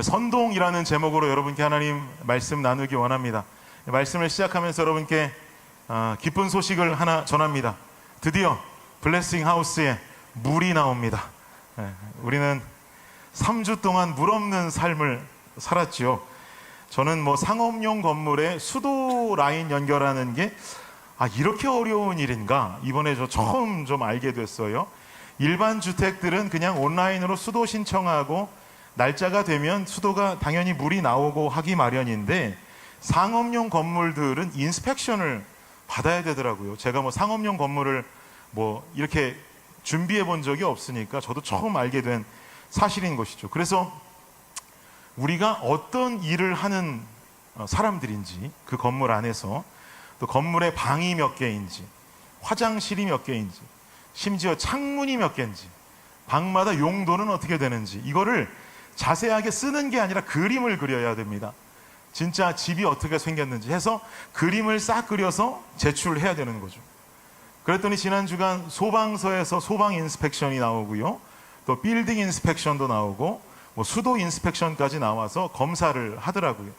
선동이라는 제목으로 여러분께 하나님 말씀 나누기 원합니다. 말씀을 시작하면서 여러분께 기쁜 소식을 하나 전합니다. 드디어 블레싱 하우스에 물이 나옵니다. 우리는 3주 동안 물 없는 삶을 살았지요. 저는 상업용 건물에 수도 라인 연결하는 게 이렇게 어려운 일인가 이번에 저 처음 좀 알게 됐어요. 일반 주택들은 그냥 온라인으로 수도 신청하고 날짜가 되면 수도가 당연히 물이 나오고 하기 마련인데, 상업용 건물들은 인스펙션을 받아야 되더라고요. 제가 상업용 건물을 이렇게 준비해 본 적이 없으니까 저도 처음 알게 된 사실인 것이죠. 그래서 우리가 어떤 일을 하는 사람들인지, 그 건물 안에서 또 건물의 방이 몇 개인지, 화장실이 몇 개인지, 심지어 창문이 몇 개인지, 방마다 용도는 어떻게 되는지, 이거를 자세하게 쓰는 게 아니라 그림을 그려야 됩니다. 진짜 집이 어떻게 생겼는지 해서 그림을 싹 그려서 제출해야 되는 거죠. 그랬더니 지난 주간 소방서에서 소방 인스펙션이 나오고요, 또 빌딩 인스펙션도 나오고 수도 인스펙션까지 나와서 검사를 하더라고요.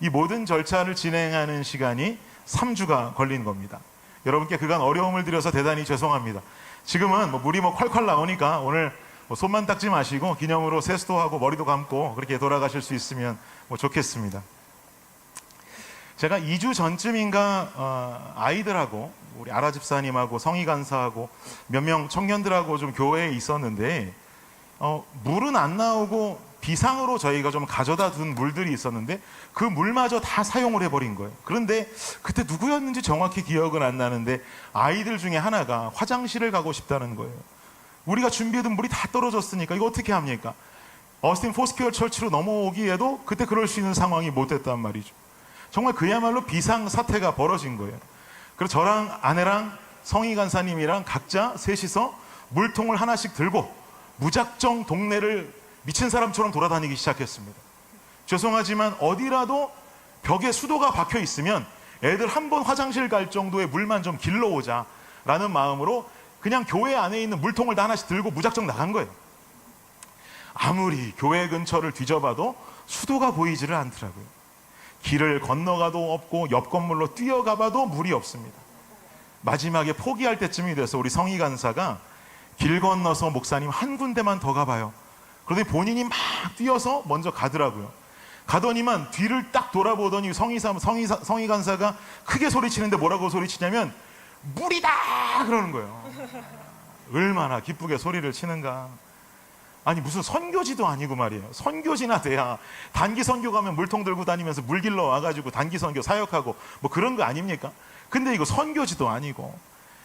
이 모든 절차를 진행하는 시간이 3주가 걸린 겁니다. 여러분께 그간 어려움을 드려서 대단히 죄송합니다. 지금은 물이 콸콸 나오니까 오늘 손만 닦지 마시고 기념으로 세수도 하고 머리도 감고 그렇게 돌아가실 수 있으면 좋겠습니다. 제가 2주 전쯤인가 아이들하고 우리 아라 집사님하고 성희 간사하고 몇 명 청년들하고 좀 교회에 있었는데, 물은 안 나오고 비상으로 저희가 좀 가져다 둔 물들이 있었는데 그 물마저 다 사용을 해버린 거예요. 그런데 그때 누구였는지 정확히 기억은 안 나는데 아이들 중에 하나가 화장실을 가고 싶다는 거예요. 우리가 준비해둔 물이 다 떨어졌으니까 이거 어떻게 합니까? 어스틴 포스케어 철치로 넘어오기에도 그때 그럴 수 있는 상황이 못 됐단 말이죠. 정말 그야말로 비상사태가 벌어진 거예요. 그래서 저랑 아내랑 성희 간사님이랑 각자 셋이서 물통을 하나씩 들고 무작정 동네를 미친 사람처럼 돌아다니기 시작했습니다. 죄송하지만 어디라도 벽에 수도가 박혀 있으면 애들 한 번 화장실 갈 정도의 물만 좀 길러오자 라는 마음으로 그냥 교회 안에 있는 물통을 다 하나씩 들고 무작정 나간 거예요. 아무리 교회 근처를 뒤져봐도 수도가 보이지를 않더라고요. 길을 건너가도 없고 옆 건물로 뛰어가봐도 물이 없습니다. 마지막에 포기할 때쯤이 돼서 우리 성희 간사가 길 건너서 목사님 한 군데만 더 가봐요. 그러더니 본인이 막 뛰어서 먼저 가더라고요. 가더니만 뒤를 딱 돌아보더니 성희 간사가 크게 소리치는데 뭐라고 소리치냐면 물이다 그러는 거예요. 얼마나 기쁘게 소리를 치는가. 아니 무슨 선교지도 아니고 말이에요. 선교지나 돼야 단기 선교 가면 물통 들고 다니면서 물 길러 와가지고 단기 선교 사역하고 그런 거 아닙니까? 근데 이거 선교지도 아니고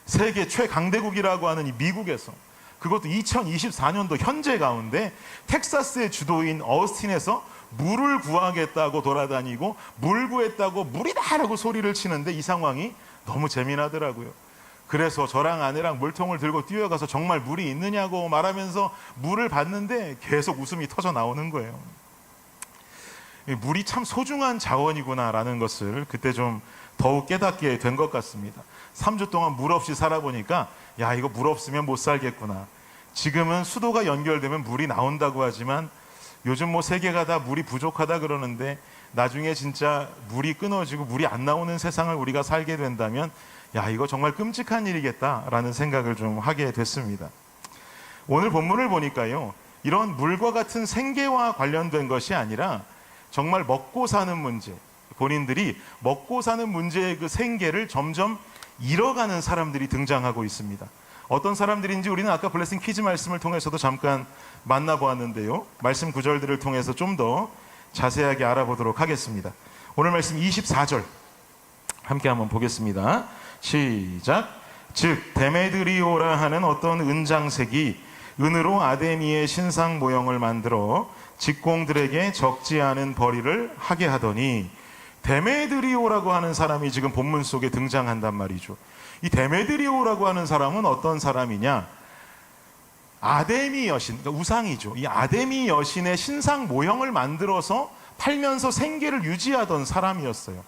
세계 최강대국이라고 하는 이 미국에서, 그것도 2024년도 현재 가운데 텍사스의 주도인 어스틴에서 물을 구하겠다고 돌아다니고 물 구했다고 물이다라고 소리를 치는데 이 상황이 너무 재미나더라고요. 그래서 저랑 아내랑 물통을 들고 뛰어가서 정말 물이 있느냐고 말하면서 물을 봤는데 계속 웃음이 터져 나오는 거예요. 물이 참 소중한 자원이구나라는 것을 그때 좀 더욱 깨닫게 된 것 같습니다. 3주 동안 물 없이 살아보니까 야, 이거 물 없으면 못 살겠구나. 지금은 수도가 연결되면 물이 나온다고 하지만 요즘 세계가 다 물이 부족하다 그러는데 나중에 진짜 물이 끊어지고 물이 안 나오는 세상을 우리가 살게 된다면 야, 이거 정말 끔찍한 일이겠다라는 생각을 좀 하게 됐습니다. 오늘 본문을 보니까요, 이런 물과 같은 생계와 관련된 것이 아니라 정말 먹고 사는 문제, 본인들이 먹고 사는 문제의 그 생계를 점점 잃어가는 사람들이 등장하고 있습니다. 어떤 사람들인지 우리는 아까 블레싱 퀴즈 말씀을 통해서도 잠깐 만나보았는데요, 말씀 구절들을 통해서 좀 더 자세하게 알아보도록 하겠습니다. 오늘 말씀 24절 함께 한번 보겠습니다. 시작. 즉 데메드리오라 하는 어떤 은장색이 은으로 아데미의 신상 모형을 만들어 직공들에게 적지 않은 벌이를 하게 하더니, 데메드리오라고 하는 사람이 지금 본문 속에 등장한단 말이죠. 이 데메드리오라고 하는 사람은 어떤 사람이냐? 아데미 여신, 그러니까 우상이죠. 이 아데미 여신의 신상 모형을 만들어서 팔면서 생계를 유지하던 사람이었어요.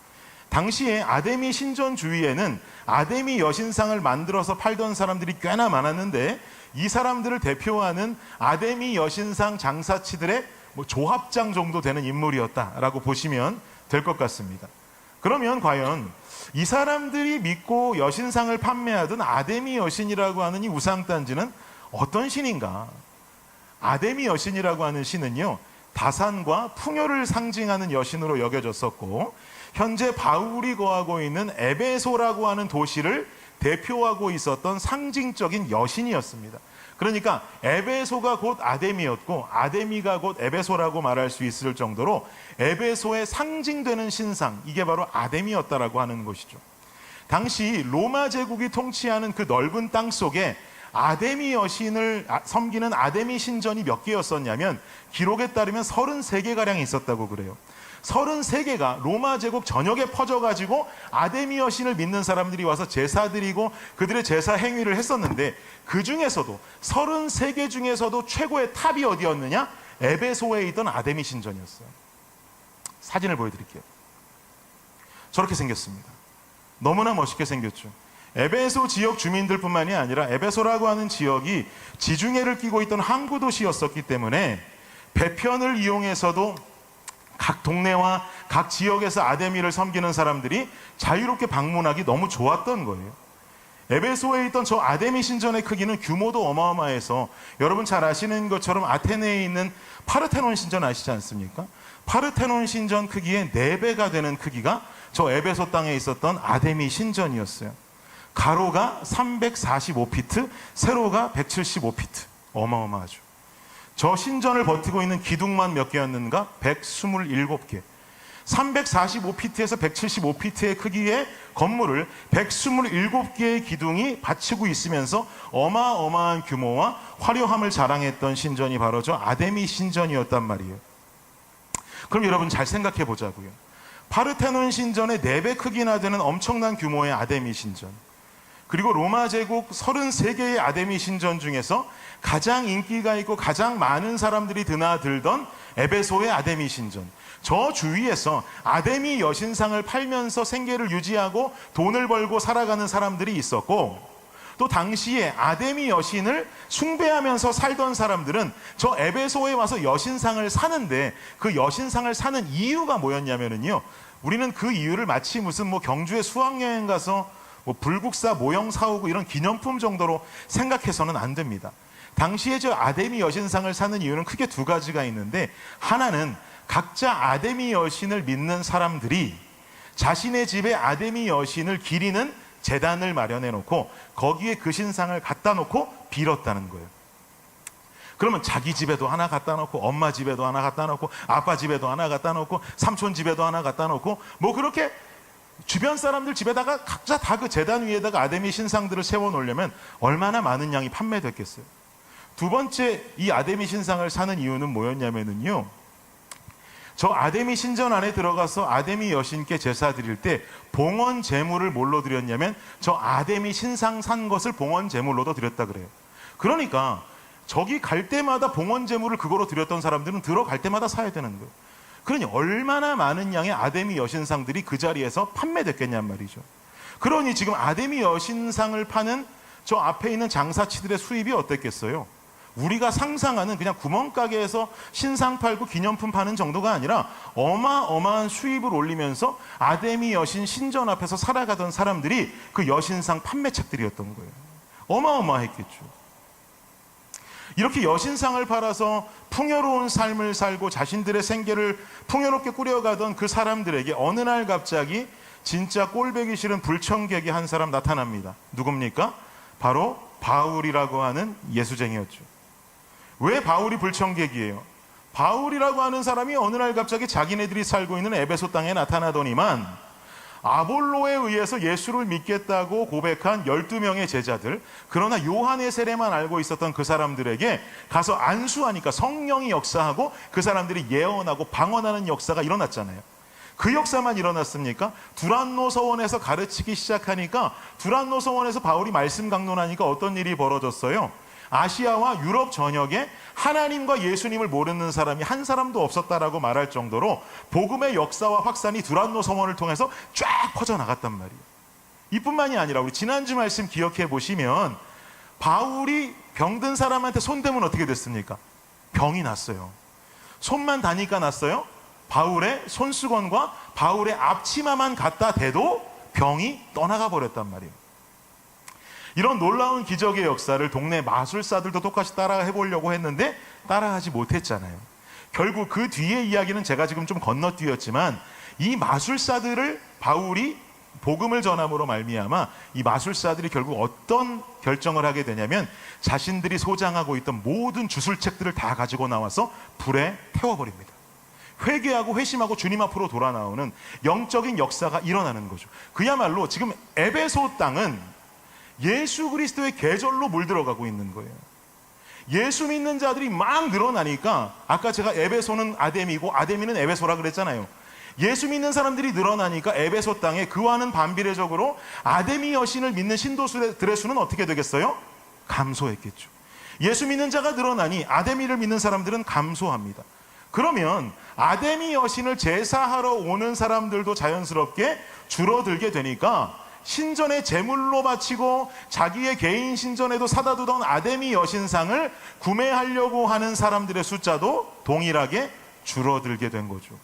당시에 아데미 신전 주위에는 아데미 여신상을 만들어서 팔던 사람들이 꽤나 많았는데 이 사람들을 대표하는 아데미 여신상 장사치들의 조합장 정도 되는 인물이었다라고 보시면 될 것 같습니다. 그러면 과연 이 사람들이 믿고 여신상을 판매하던 아데미 여신이라고 하는 이 우상단지는 어떤 신인가? 아데미 여신이라고 하는 신은요, 다산과 풍요를 상징하는 여신으로 여겨졌었고, 현재 바울이 거하고 있는 에베소라고 하는 도시를 대표하고 있었던 상징적인 여신이었습니다. 그러니까 에베소가 곧 아데미였고, 아데미가 곧 에베소라고 말할 수 있을 정도로 에베소의 상징되는 신상, 이게 바로 아데미였다라고 하는 것이죠. 당시 로마 제국이 통치하는 그 넓은 땅 속에 아데미 여신을 섬기는 아데미 신전이 몇 개였었냐면, 기록에 따르면 33개가량 있었다고 그래요. 33개가 로마 제국 전역에 퍼져가지고 아데미 여신을 믿는 사람들이 와서 제사 드리고 그들의 제사 행위를 했었는데, 그 중에서도 33개 중에서도 최고의 탑이 어디였느냐? 에베소에 있던 아데미 신전이었어요. 사진을 보여드릴게요. 저렇게 생겼습니다. 너무나 멋있게 생겼죠. 에베소 지역 주민들뿐만이 아니라 에베소라고 하는 지역이 지중해를 끼고 있던 항구 도시였었기 때문에 배편을 이용해서도 각 동네와 각 지역에서 아데미를 섬기는 사람들이 자유롭게 방문하기 너무 좋았던 거예요. 에베소에 있던 저 아데미 신전의 크기는 규모도 어마어마해서, 여러분 잘 아시는 것처럼 아테네에 있는 파르테논 신전 아시지 않습니까? 파르테논 신전 크기의 4배가 되는 크기가 저 에베소 땅에 있었던 아데미 신전이었어요. 가로가 345피트, 세로가 175피트. 어마어마하죠. 저 신전을 버티고 있는 기둥만 몇 개였는가? 127개. 345피트에서 175피트의 크기의 건물을 127개의 기둥이 받치고 있으면서 어마어마한 규모와 화려함을 자랑했던 신전이 바로 저 아데미 신전이었단 말이에요. 그럼 여러분 잘 생각해 보자고요. 파르테논 신전의 4배 크기나 되는 엄청난 규모의 아데미 신전, 그리고 로마 제국 33개의 아데미 신전 중에서 가장 인기가 있고 가장 많은 사람들이 드나들던 에베소의 아데미 신전, 저 주위에서 아데미 여신상을 팔면서 생계를 유지하고 돈을 벌고 살아가는 사람들이 있었고, 또 당시에 아데미 여신을 숭배하면서 살던 사람들은 저 에베소에 와서 여신상을 사는데, 그 여신상을 사는 이유가 뭐였냐면요, 우리는 그 이유를 마치 무슨 경주에 수학여행 가서 불국사 모형 사오고 이런 기념품 정도로 생각해서는 안 됩니다. 당시에 저 아데미 여신상을 사는 이유는 크게 2가지가 있는데, 하나는 각자 아데미 여신을 믿는 사람들이 자신의 집에 아데미 여신을 기리는 제단을 마련해 놓고 거기에 그 신상을 갖다 놓고 빌었다는 거예요. 그러면 자기 집에도 하나 갖다 놓고, 엄마 집에도 하나 갖다 놓고, 아빠 집에도 하나 갖다 놓고, 삼촌 집에도 하나 갖다 놓고, 그렇게 주변 사람들 집에다가 각자 다 그 제단 위에다가 아데미 신상들을 세워 놓으려면 얼마나 많은 양이 판매됐겠어요. 2번째, 이 아데미 신상을 사는 이유는 뭐였냐면요, 저 아데미 신전 안에 들어가서 아데미 여신께 제사 드릴 때 봉헌 제물을 뭘로 드렸냐면 저 아데미 신상 산 것을 봉헌 제물로도 드렸다 그래요. 그러니까 저기 갈 때마다 봉헌 제물을 그거로 드렸던 사람들은 들어갈 때마다 사야 되는 거예요. 그러니 얼마나 많은 양의 아데미 여신상들이 그 자리에서 판매됐겠냔 말이죠. 그러니 지금 아데미 여신상을 파는 저 앞에 있는 장사치들의 수입이 어땠겠어요? 우리가 상상하는 그냥 구멍가게에서 신상 팔고 기념품 파는 정도가 아니라 어마어마한 수입을 올리면서 아데미 여신 신전 앞에서 살아가던 사람들이 그 여신상 판매책들이었던 거예요. 어마어마했겠죠. 이렇게 여신상을 팔아서 풍요로운 삶을 살고 자신들의 생계를 풍요롭게 꾸려가던 그 사람들에게 어느 날 갑자기 진짜 꼴보기 싫은 불청객이 한 사람 나타납니다. 누굽니까? 바로 바울이라고 하는 예수쟁이였죠. 왜 바울이 불청객이에요? 바울이라고 하는 사람이 어느 날 갑자기 자기네들이 살고 있는 에베소 땅에 나타나더니만 아볼로에 의해서 예수를 믿겠다고 고백한 12명의 제자들, 그러나 요한의 세례만 알고 있었던 그 사람들에게 가서 안수하니까 성령이 역사하고 그 사람들이 예언하고 방언하는 역사가 일어났잖아요. 그 역사만 일어났습니까? 두란노 서원에서 가르치기 시작하니까, 두란노 서원에서 바울이 말씀 강론하니까 어떤 일이 벌어졌어요? 아시아와 유럽 전역에 하나님과 예수님을 모르는 사람이 한 사람도 없었다라고 말할 정도로 복음의 역사와 확산이 두란노 서원을 통해서 쫙 퍼져나갔단 말이에요. 이뿐만이 아니라 우리 지난주 말씀 기억해 보시면 바울이 병든 사람한테 손대면 어떻게 됐습니까? 병이 났어요. 손만 다니까 났어요? 바울의 손수건과 바울의 앞치마만 갖다 대도 병이 떠나가 버렸단 말이에요. 이런 놀라운 기적의 역사를 동네 마술사들도 똑같이 따라 해보려고 했는데 따라하지 못했잖아요. 결국 그 뒤의 이야기는 제가 지금 좀 건너뛰었지만, 이 마술사들을 바울이 복음을 전함으로 말미암아 이 마술사들이 결국 어떤 결정을 하게 되냐면, 자신들이 소장하고 있던 모든 주술책들을 다 가지고 나와서 불에 태워버립니다. 회개하고 회심하고 주님 앞으로 돌아 나오는 영적인 역사가 일어나는 거죠. 그야말로 지금 에베소 땅은 예수 그리스도의 계절로 물들어가고 있는 거예요. 예수 믿는 자들이 막 늘어나니까, 아까 제가 에베소는 아데미고 아데미는 에베소라 그랬잖아요. 예수 믿는 사람들이 늘어나니까 에베소 땅에 그와는 반비례적으로 아데미 여신을 믿는 신도들의 수는 어떻게 되겠어요? 감소했겠죠. 예수 믿는 자가 늘어나니 아데미를 믿는 사람들은 감소합니다. 그러면 아데미 여신을 제사하러 오는 사람들도 자연스럽게 줄어들게 되니까, 신전에 제물로 바치고 자기의 개인 신전에도 사다 두던 아데미 여신상을 구매하려고 하는 사람들의 숫자도 동일하게 줄어들게 된 거죠.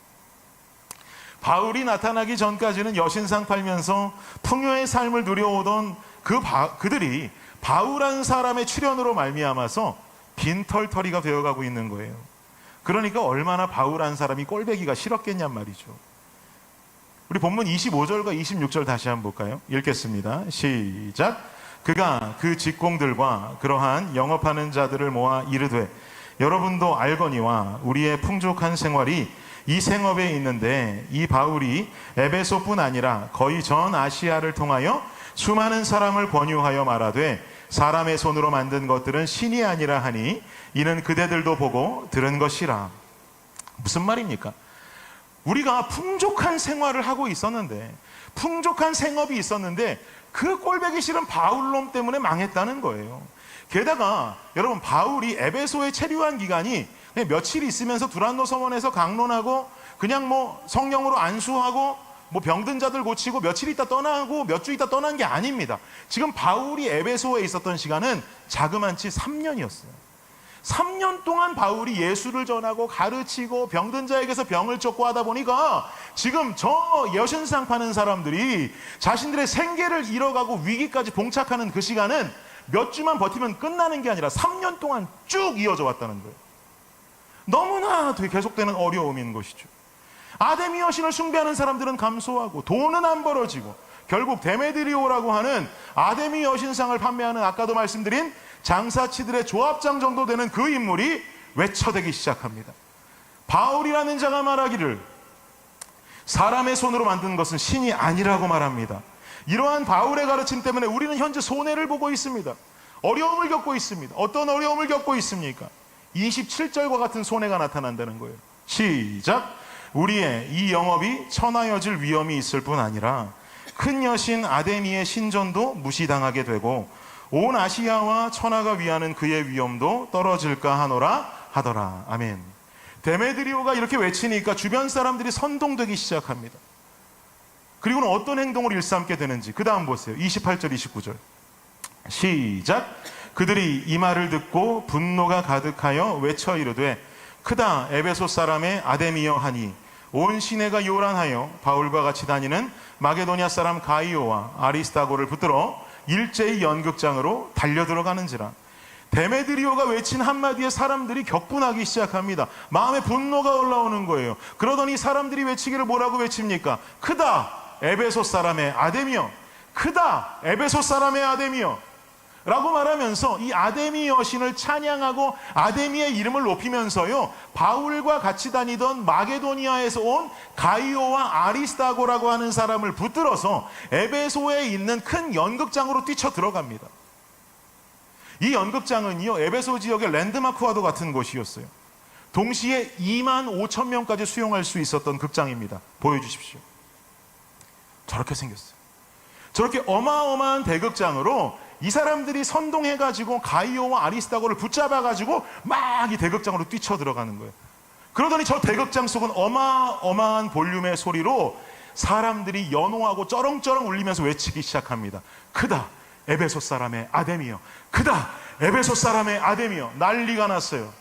바울이 나타나기 전까지는 여신상 팔면서 풍요의 삶을 누려오던 그들이 바울한 사람의 출현으로 말미암아서 빈털터리가 되어가고 있는 거예요. 그러니까 얼마나 바울한 사람이 꼴배기가 싫었겠냔 말이죠. 우리 본문 25절과 26절 다시 한번 볼까요? 읽겠습니다. 시작. 그가 그 직공들과 그러한 영업하는 자들을 모아 이르되, 여러분도 알거니와 우리의 풍족한 생활이 이 생업에 있는데, 이 바울이 에베소뿐 아니라 거의 전 아시아를 통하여 수많은 사람을 권유하여 말하되, 사람의 손으로 만든 것들은 신이 아니라 하니 이는 그대들도 보고 들은 것이라. 무슨 말입니까? 우리가 풍족한 생활을 하고 있었는데, 풍족한 생업이 있었는데 그 꼴보기 싫은 바울놈 때문에 망했다는 거예요. 게다가 여러분, 바울이 에베소에 체류한 기간이 그냥 며칠 있으면서 두란노 서원에서 강론하고 그냥 성령으로 안수하고 병든 자들 고치고 며칠 있다 떠나고 몇 주 있다 떠난 게 아닙니다. 지금 바울이 에베소에 있었던 시간은 자그만치 3년이었어요. 3년 동안 바울이 예수를 전하고 가르치고 병든 자에게서 병을 쫓고 하다 보니까, 지금 저 여신상 파는 사람들이 자신들의 생계를 잃어가고 위기까지 봉착하는 그 시간은 몇 주만 버티면 끝나는 게 아니라 3년 동안 쭉 이어져 왔다는 거예요. 너무나 계속되는 어려움인 것이죠. 아데미 여신을 숭배하는 사람들은 감소하고 돈은 안 벌어지고, 결국 데메드리오라고 하는 아데미 여신상을 판매하는, 아까도 말씀드린 장사치들의 조합장 정도 되는 그 인물이 외쳐대기 시작합니다. 바울이라는 자가 말하기를 사람의 손으로 만든 것은 신이 아니라고 말합니다. 이러한 바울의 가르침 때문에 우리는 현재 손해를 보고 있습니다. 어려움을 겪고 있습니다. 어떤 어려움을 겪고 있습니까? 27절과 같은 손해가 나타난다는 거예요. 시작. 우리의 이 영업이 천하여질 위험이 있을 뿐 아니라 큰 여신 아데미의 신전도 무시당하게 되고 온 아시아와 천하가 위하는 그의 위엄도 떨어질까 하노라 하더라. 아멘. 데메드리오가 이렇게 외치니까 주변 사람들이 선동되기 시작합니다. 그리고는 어떤 행동을 일삼게 되는지 그 다음 보세요. 28절 29절 시작. 그들이 이 말을 듣고 분노가 가득하여 외쳐 이르되, 크다 에베소 사람의 아데미여 하니 온 시내가 요란하여 바울과 같이 다니는 마게도냐 사람 가이오와 아리스타고를 붙들어 일제히 연극장으로 달려들어가는지라. 데메드리오가 외친 한마디에 사람들이 격분하기 시작합니다. 마음에 분노가 올라오는 거예요. 그러더니 사람들이 외치기를 뭐라고 외칩니까? 크다 에베소 사람의 아데미여, 크다 에베소 사람의 아데미여 라고 말하면서 이 아데미 여신을 찬양하고 아데미의 이름을 높이면서요, 바울과 같이 다니던 마게도니아에서 온 가이오와 아리스타고라고 하는 사람을 붙들어서 에베소에 있는 큰 연극장으로 뛰쳐 들어갑니다. 이 연극장은요, 에베소 지역의 랜드마크와도 같은 곳이었어요. 동시에 2만 5천 명까지 수용할 수 있었던 극장입니다. 보여주십시오. 저렇게 생겼어요. 저렇게 어마어마한 대극장으로 이 사람들이 선동해가지고 가이오와 아리스타고를 붙잡아가지고 막 이 대극장으로 뛰쳐 들어가는 거예요. 그러더니 저 대극장 속은 어마어마한 볼륨의 소리로 사람들이 연호하고 쩌렁쩌렁 울리면서 외치기 시작합니다. 크다 에베소 사람의 아데미여, 크다 에베소 사람의 아데미여. 난리가 났어요.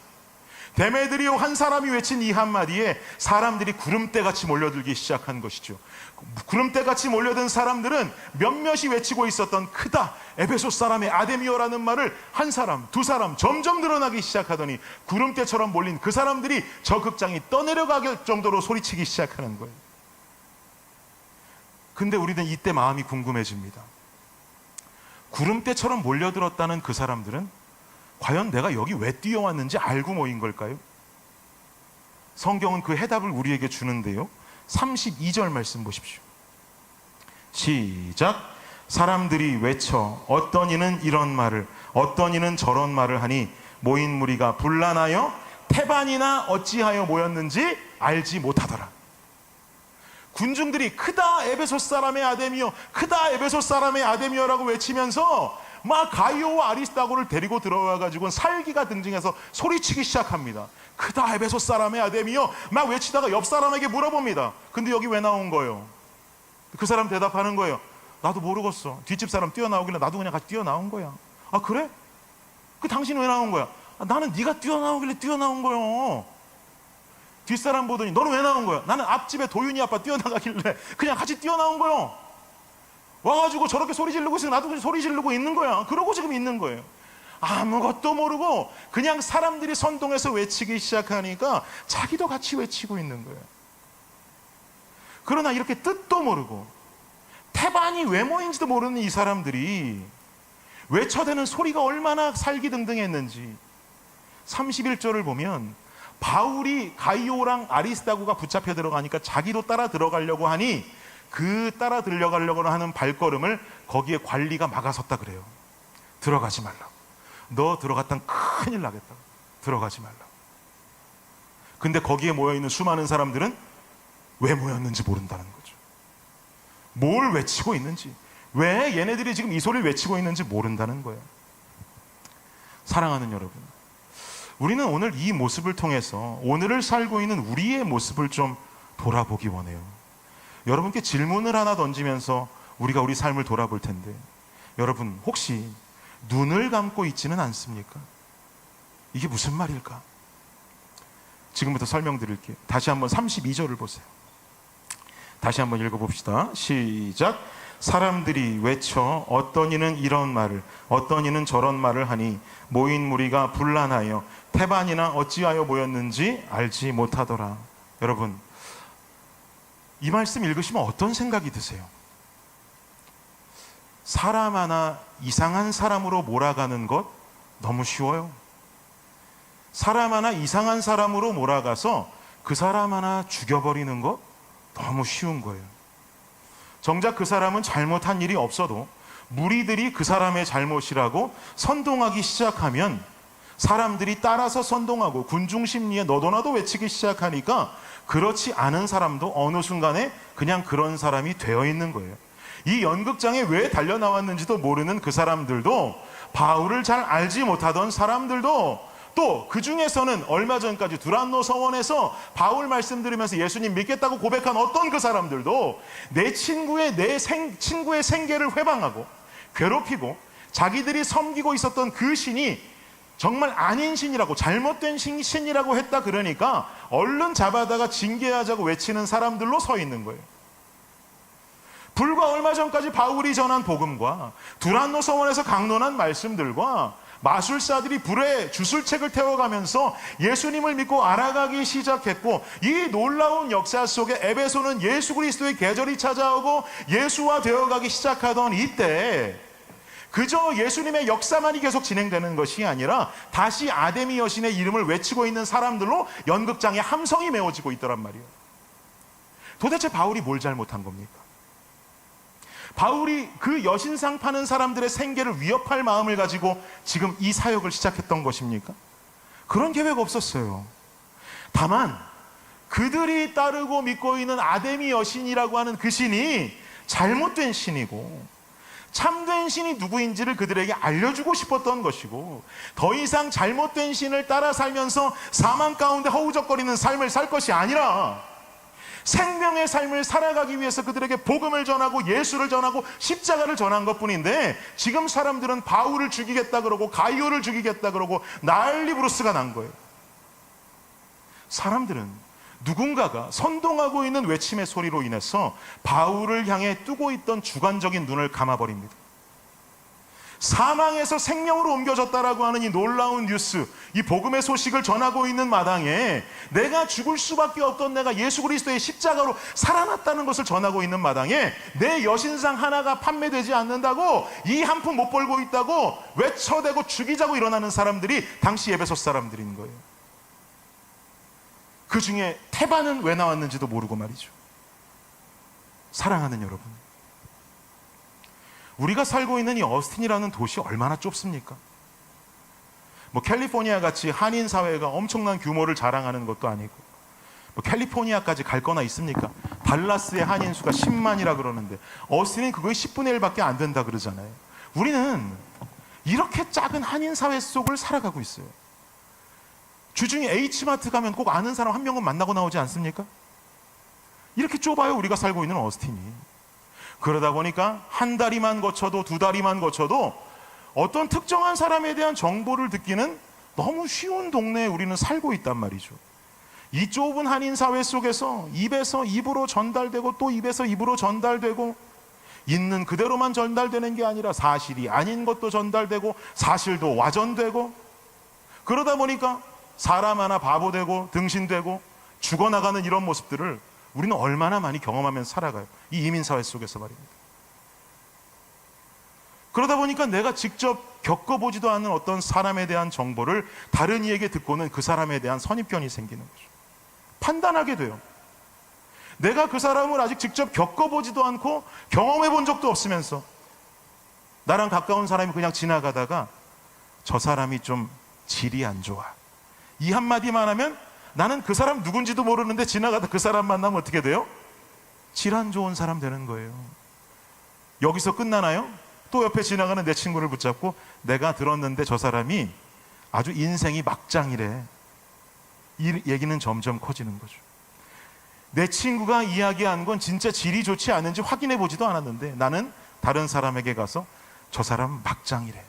데메드리오 한 사람이 외친 이 한마디에 사람들이 구름대같이 몰려들기 시작한 것이죠. 구름대같이 몰려든 사람들은 몇몇이 외치고 있었던 크다 에베소 사람의 아데미오라는 말을 한 사람, 두 사람 점점 늘어나기 시작하더니 구름대처럼 몰린 그 사람들이 저 극장이 떠내려갈 정도로 소리치기 시작하는 거예요. 근데 우리는 이때 마음이 궁금해집니다. 구름대처럼 몰려들었다는 그 사람들은 과연 내가 여기 왜 뛰어왔는지 알고 모인 걸까요? 성경은 그 해답을 우리에게 주는데요, 32절 말씀 보십시오. 시작. 사람들이 외쳐 어떤 이는 이런 말을 어떤 이는 저런 말을 하니 모인 무리가 분란하여 태반이나 어찌하여 모였는지 알지 못하더라. 군중들이 크다 에베소 사람의 아데미오, 크다 에베소 사람의 아데미오라고 외치면서 막 가이오와 아리스다고를 데리고 들어와가지고 살기가 등등해서 소리치기 시작합니다. 크다 에베소 사람의 아데미오 막 외치다가 옆 사람에게 물어봅니다. 근데 여기 왜 나온 거예요? 그 사람 대답하는 거예요. 나도 모르겠어. 뒷집 사람 뛰어나오길래 나도 그냥 같이 뛰어나온 거야. 아 그래? 그 당신 왜 나온 거야? 아, 나는 네가 뛰어나오길래 뛰어나온 거요. 뒷사람 보더니 너는 왜 나온 거야? 나는 앞집에 도윤이 아빠 뛰어나가길래 그냥 같이 뛰어나온 거요. 와가지고 저렇게 소리 지르고 있으면 나도 소리 지르고 있는 거야. 그러고 지금 있는 거예요. 아무것도 모르고 그냥 사람들이 선동해서 외치기 시작하니까 자기도 같이 외치고 있는 거예요. 그러나 이렇게 뜻도 모르고 태반이 왜 모인지도 모르는 이 사람들이 외쳐대는 소리가 얼마나 살기등등했는지 31절을 보면 바울이 가이오랑 아리스다고가 붙잡혀 들어가니까 자기도 따라 들어가려고 하니 그 따라 들려가려고 하는 발걸음을 거기에 관리가 막아섰다 그래요. 들어가지 말라고. 너 들어갔단 큰일 나겠다. 들어가지 말라고. 근데 거기에 모여있는 수많은 사람들은 왜 모였는지 모른다는 거죠. 뭘 외치고 있는지, 왜 얘네들이 지금 이 소리를 외치고 있는지 모른다는 거예요. 사랑하는 여러분, 우리는 오늘 이 모습을 통해서 오늘을 살고 있는 우리의 모습을 좀 돌아보기 원해요. 여러분께 질문을 하나 던지면서 우리가 우리 삶을 돌아볼 텐데, 여러분 혹시 눈을 감고 있지는 않습니까? 이게 무슨 말일까? 지금부터 설명드릴게요. 다시 한번 32절을 보세요. 다시 한번 읽어봅시다. 시작. 사람들이 외쳐 어떤 이는 이런 말을 어떤 이는 저런 말을 하니 모인 무리가 분란하여 태반이나 어찌하여 모였는지 알지 못하더라. 여러분, 이 말씀 읽으시면 어떤 생각이 드세요? 사람 하나 이상한 사람으로 몰아가는 것 너무 쉬워요. 사람 하나 이상한 사람으로 몰아가서 그 사람 하나 죽여버리는 것 너무 쉬운 거예요. 정작 그 사람은 잘못한 일이 없어도 무리들이 그 사람의 잘못이라고 선동하기 시작하면 사람들이 따라서 선동하고 군중 심리에 너도나도 외치기 시작하니까 그렇지 않은 사람도 어느 순간에 그냥 그런 사람이 되어 있는 거예요. 이 연극장에 왜 달려나왔는지도 모르는 그 사람들도, 바울을 잘 알지 못하던 사람들도, 또 그 중에서는 얼마 전까지 두란노 서원에서 바울 말씀 들으면서 예수님 믿겠다고 고백한 어떤 그 사람들도 내 친구의 생계를 회방하고 괴롭히고 자기들이 섬기고 있었던 그 신이 정말 아닌 신이라고, 잘못된 신이라고 했다 그러니까 얼른 잡아다가 징계하자고 외치는 사람들로 서 있는 거예요. 불과 얼마 전까지 바울이 전한 복음과 두란노 서원에서 강론한 말씀들과 마술사들이 불에 주술책을 태워가면서 예수님을 믿고 알아가기 시작했고, 이 놀라운 역사 속에 에베소는 예수 그리스도의 계절이 찾아오고 예수화 되어가기 시작하던 이때 그저 예수님의 역사만이 계속 진행되는 것이 아니라 다시 아데미 여신의 이름을 외치고 있는 사람들로 연극장에 함성이 메워지고 있더란 말이에요. 도대체 바울이 뭘 잘못한 겁니까? 바울이 그 여신상 파는 사람들의 생계를 위협할 마음을 가지고 지금 이 사역을 시작했던 것입니까? 그런 계획 없었어요. 다만 그들이 따르고 믿고 있는 아데미 여신이라고 하는 그 신이 잘못된 신이고 참된 신이 누구인지를 그들에게 알려주고 싶었던 것이고, 더 이상 잘못된 신을 따라 살면서 사망 가운데 허우적거리는 삶을 살 것이 아니라 생명의 삶을 살아가기 위해서 그들에게 복음을 전하고 예수를 전하고 십자가를 전한 것뿐인데, 지금 사람들은 바울을 죽이겠다 그러고 가이오를 죽이겠다 그러고 난리 부르스가 난 거예요. 사람들은 누군가가 선동하고 있는 외침의 소리로 인해서 바울을 향해 뜨고 있던 주관적인 눈을 감아버립니다. 사망에서 생명으로 옮겨졌다라고 하는 이 놀라운 뉴스, 이 복음의 소식을 전하고 있는 마당에 내가 죽을 수밖에 없던 내가 예수 그리스도의 십자가로 살아났다는 것을 전하고 있는 마당에 내 여신상 하나가 판매되지 않는다고, 이 한 푼 못 벌고 있다고 외쳐대고 죽이자고 일어나는 사람들이 당시 에베소 사람들인 거예요. 그 중에 테바는 왜 나왔는지도 모르고 말이죠. 사랑하는 여러분, 우리가 살고 있는 이 어스틴이라는 도시 얼마나 좁습니까? 뭐 캘리포니아 같이 한인 사회가 엄청난 규모를 자랑하는 것도 아니고, 뭐 캘리포니아까지 갈 거나 있습니까? 달라스의 한인 수가 10만이라 그러는데 어스틴은 그거의 10분의 1밖에 안 된다 그러잖아요. 우리는 이렇게 작은 한인 사회 속을 살아가고 있어요. 주중에 H마트 가면 꼭 아는 사람 한 명은 만나고 나오지 않습니까? 이렇게 좁아요, 우리가 살고 있는 어스틴이. 그러다 보니까 한 다리만 거쳐도 두 다리만 거쳐도 어떤 특정한 사람에 대한 정보를 듣기는 너무 쉬운 동네에 우리는 살고 있단 말이죠. 이 좁은 한인 사회 속에서 입에서 입으로 전달되고 또 입에서 입으로 전달되고, 있는 그대로만 전달되는 게 아니라 사실이 아닌 것도 전달되고 사실도 와전되고, 그러다 보니까 사람 하나 바보 되고 등신되고 죽어나가는 이런 모습들을 우리는 얼마나 많이 경험하면서 살아가요, 이 이민사회 속에서 말입니다. 그러다 보니까 내가 직접 겪어보지도 않은 어떤 사람에 대한 정보를 다른 이에게 듣고는 그 사람에 대한 선입견이 생기는 거죠. 판단하게 돼요. 내가 그 사람을 아직 직접 겪어보지도 않고 경험해본 적도 없으면서 나랑 가까운 사람이 그냥 지나가다가 저 사람이 좀 질이 안 좋아, 이 한마디만 하면 나는 그 사람 누군지도 모르는데 지나가다 그 사람 만나면 어떻게 돼요? 질 안 좋은 사람 되는 거예요. 여기서 끝나나요? 또 옆에 지나가는 내 친구를 붙잡고 내가 들었는데 저 사람이 아주 인생이 막장이래, 이 얘기는 점점 커지는 거죠. 내 친구가 이야기한 건 진짜 질이 좋지 않은지 확인해 보지도 않았는데 나는 다른 사람에게 가서 저 사람 막장이래,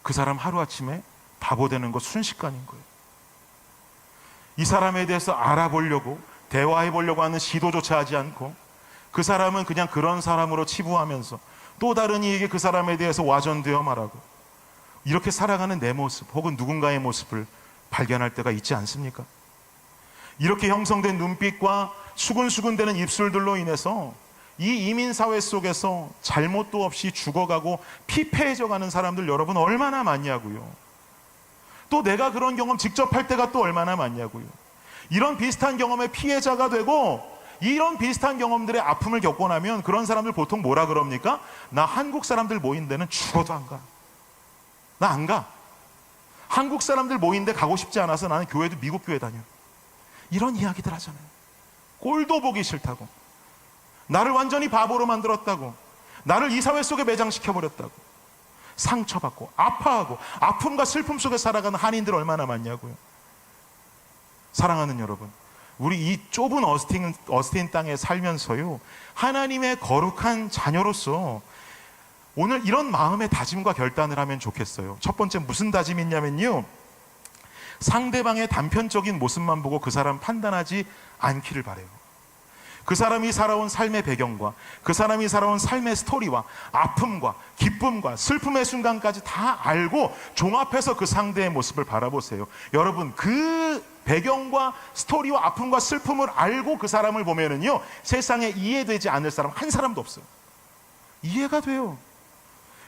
그 사람 하루아침에 바보 되는 거 순식간인 거예요. 이 사람에 대해서 알아보려고 대화해 보려고 하는 시도조차 하지 않고 그 사람은 그냥 그런 사람으로 치부하면서 또 다른 이에게 그 사람에 대해서 와전되어 말하고, 이렇게 살아가는 내 모습 혹은 누군가의 모습을 발견할 때가 있지 않습니까? 이렇게 형성된 눈빛과 수근수근대는 입술들로 인해서 이 이민사회 속에서 잘못도 없이 죽어가고 피폐해져가는 사람들 여러분 얼마나 많냐고요. 또 내가 그런 경험 직접 할 때가 또 얼마나 많냐고요. 이런 비슷한 경험의 피해자가 되고 이런 비슷한 경험들의 아픔을 겪고 나면 그런 사람들 보통 뭐라 그럽니까? 나 한국 사람들 모인 데는 죽어도 안 가. 나 안 가. 한국 사람들 모인 데 가고 싶지 않아서 나는 교회도 미국 교회 다녀. 이런 이야기들 하잖아요. 꼴도 보기 싫다고, 나를 완전히 바보로 만들었다고, 나를 이 사회 속에 매장시켜버렸다고, 상처받고 아파하고 아픔과 슬픔 속에 살아가는 한인들 얼마나 많냐고요. 사랑하는 여러분, 우리 이 좁은 어스틴 땅에 살면서요, 하나님의 거룩한 자녀로서 오늘 이런 마음의 다짐과 결단을 하면 좋겠어요. 첫 번째 무슨 다짐이 있냐면요, 상대방의 단편적인 모습만 보고 그 사람 판단하지 않기를 바라요. 그 사람이 살아온 삶의 배경과 그 사람이 살아온 삶의 스토리와 아픔과 기쁨과 슬픔의 순간까지 다 알고 종합해서 그 상대의 모습을 바라보세요. 여러분, 그 배경과 스토리와 아픔과 슬픔을 알고 그 사람을 보면은요, 세상에 이해되지 않을 사람 한 사람도 없어요. 이해가 돼요.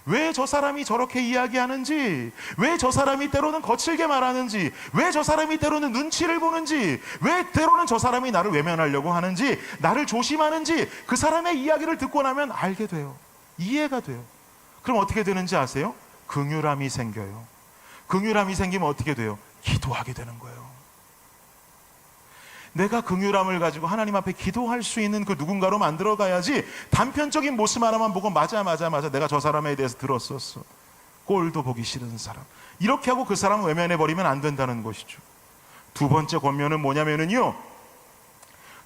왜 저 사람이 저렇게 이야기하는지, 왜 저 사람이 때로는 거칠게 말하는지, 왜 저 사람이 때로는 눈치를 보는지, 왜 때로는 저 사람이 나를 외면하려고 하는지, 나를 조심하는지 그 사람의 이야기를 듣고 나면 알게 돼요. 이해가 돼요. 그럼 어떻게 되는지 아세요? 긍휼함이 생겨요. 긍휼함이 생기면 어떻게 돼요? 기도하게 되는 거예요. 내가 긍휼함을 가지고 하나님 앞에 기도할 수 있는 그 누군가로 만들어 가야지, 단편적인 모습 하나만 보고 맞아 내가 저 사람에 대해서 들었었어, 꼴도 보기 싫은 사람, 이렇게 하고 그 사람을 외면해 버리면 안 된다는 것이죠. 두 번째 권면은 뭐냐면은요,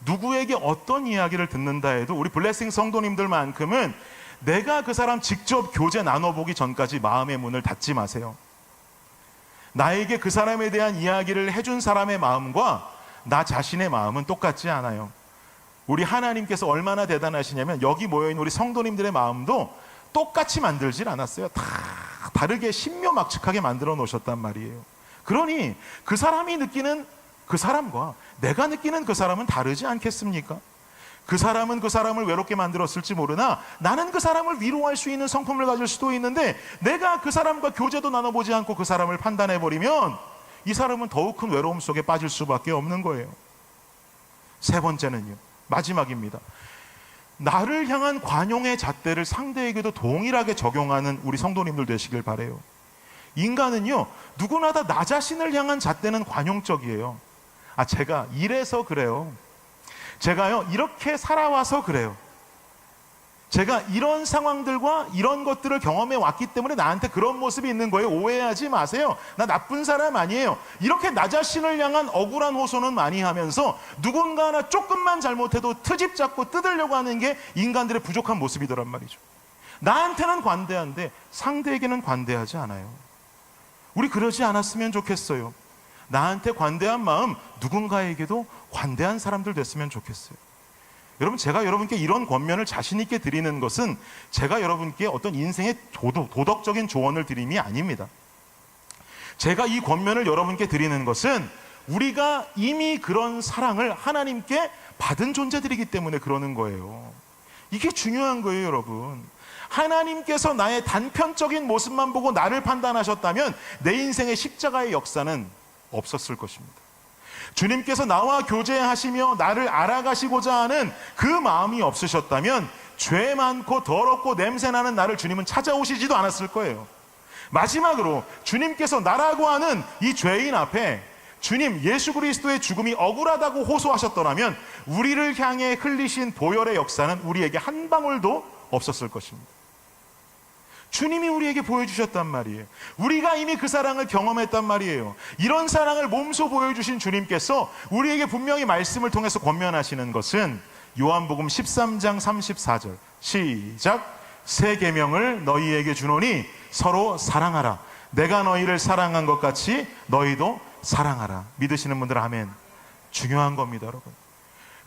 누구에게 어떤 이야기를 듣는다 해도 우리 블레싱 성도님들만큼은 내가 그 사람 직접 교제 나눠보기 전까지 마음의 문을 닫지 마세요. 나에게 그 사람에 대한 이야기를 해준 사람의 마음과 나 자신의 마음은 똑같지 않아요. 우리 하나님께서 얼마나 대단하시냐면 여기 모여있는 우리 성도님들의 마음도 똑같이 만들질 않았어요. 다 다르게 신묘막측하게 만들어 놓으셨단 말이에요. 그러니 그 사람이 느끼는 그 사람과 내가 느끼는 그 사람은 다르지 않겠습니까? 그 사람은 그 사람을 외롭게 만들었을지 모르나 나는 그 사람을 위로할 수 있는 성품을 가질 수도 있는데, 내가 그 사람과 교제도 나눠보지 않고 그 사람을 판단해버리면 이 사람은 더욱 큰 외로움 속에 빠질 수밖에 없는 거예요. 세 번째는요, 마지막입니다. 나를 향한 관용의 잣대를 상대에게도 동일하게 적용하는 우리 성도님들 되시길 바라요. 인간은요, 누구나 다 나 자신을 향한 잣대는 관용적이에요. 제가 이래서 그래요. 제가요, 이렇게 살아와서 그래요. 제가 이런 상황들과 이런 것들을 경험해 왔기 때문에 나한테 그런 모습이 있는 거예요. 오해하지 마세요. 나 나쁜 사람 아니에요. 이렇게 나 자신을 향한 억울한 호소는 많이 하면서 누군가 하나 조금만 잘못해도 트집 잡고 뜯으려고 하는 게 인간들의 부족한 모습이더란 말이죠. 나한테는 관대한데 상대에게는 관대하지 않아요. 우리 그러지 않았으면 좋겠어요. 나한테 관대한 마음, 누군가에게도 관대한 사람들 됐으면 좋겠어요. 여러분, 제가 여러분께 이런 권면을 자신 있게 드리는 것은 제가 여러분께 어떤 인생의 도덕적인 조언을 드림이 아닙니다. 제가 이 권면을 여러분께 드리는 것은 우리가 이미 그런 사랑을 하나님께 받은 존재들이기 때문에 그러는 거예요. 이게 중요한 거예요, 여러분. 하나님께서 나의 단편적인 모습만 보고 나를 판단하셨다면 내 인생의 십자가의 역사는 없었을 것입니다. 주님께서 나와 교제하시며 나를 알아가시고자 하는 그 마음이 없으셨다면 죄 많고 더럽고 냄새나는 나를 주님은 찾아오시지도 않았을 거예요. 마지막으로 주님께서 나라고 하는 이 죄인 앞에 주님 예수 그리스도의 죽음이 억울하다고 호소하셨더라면 우리를 향해 흘리신 보혈의 역사는 우리에게 한 방울도 없었을 것입니다. 주님이 우리에게 보여주셨단 말이에요. 우리가 이미 그 사랑을 경험했단 말이에요. 이런 사랑을 몸소 보여주신 주님께서 우리에게 분명히 말씀을 통해서 권면하시는 것은 요한복음 13장 34절 시작. 새 계명을 너희에게 주노니 서로 사랑하라. 내가 너희를 사랑한 것 같이 너희도 사랑하라. 믿으시는 분들 아멘. 중요한 겁니다, 여러분.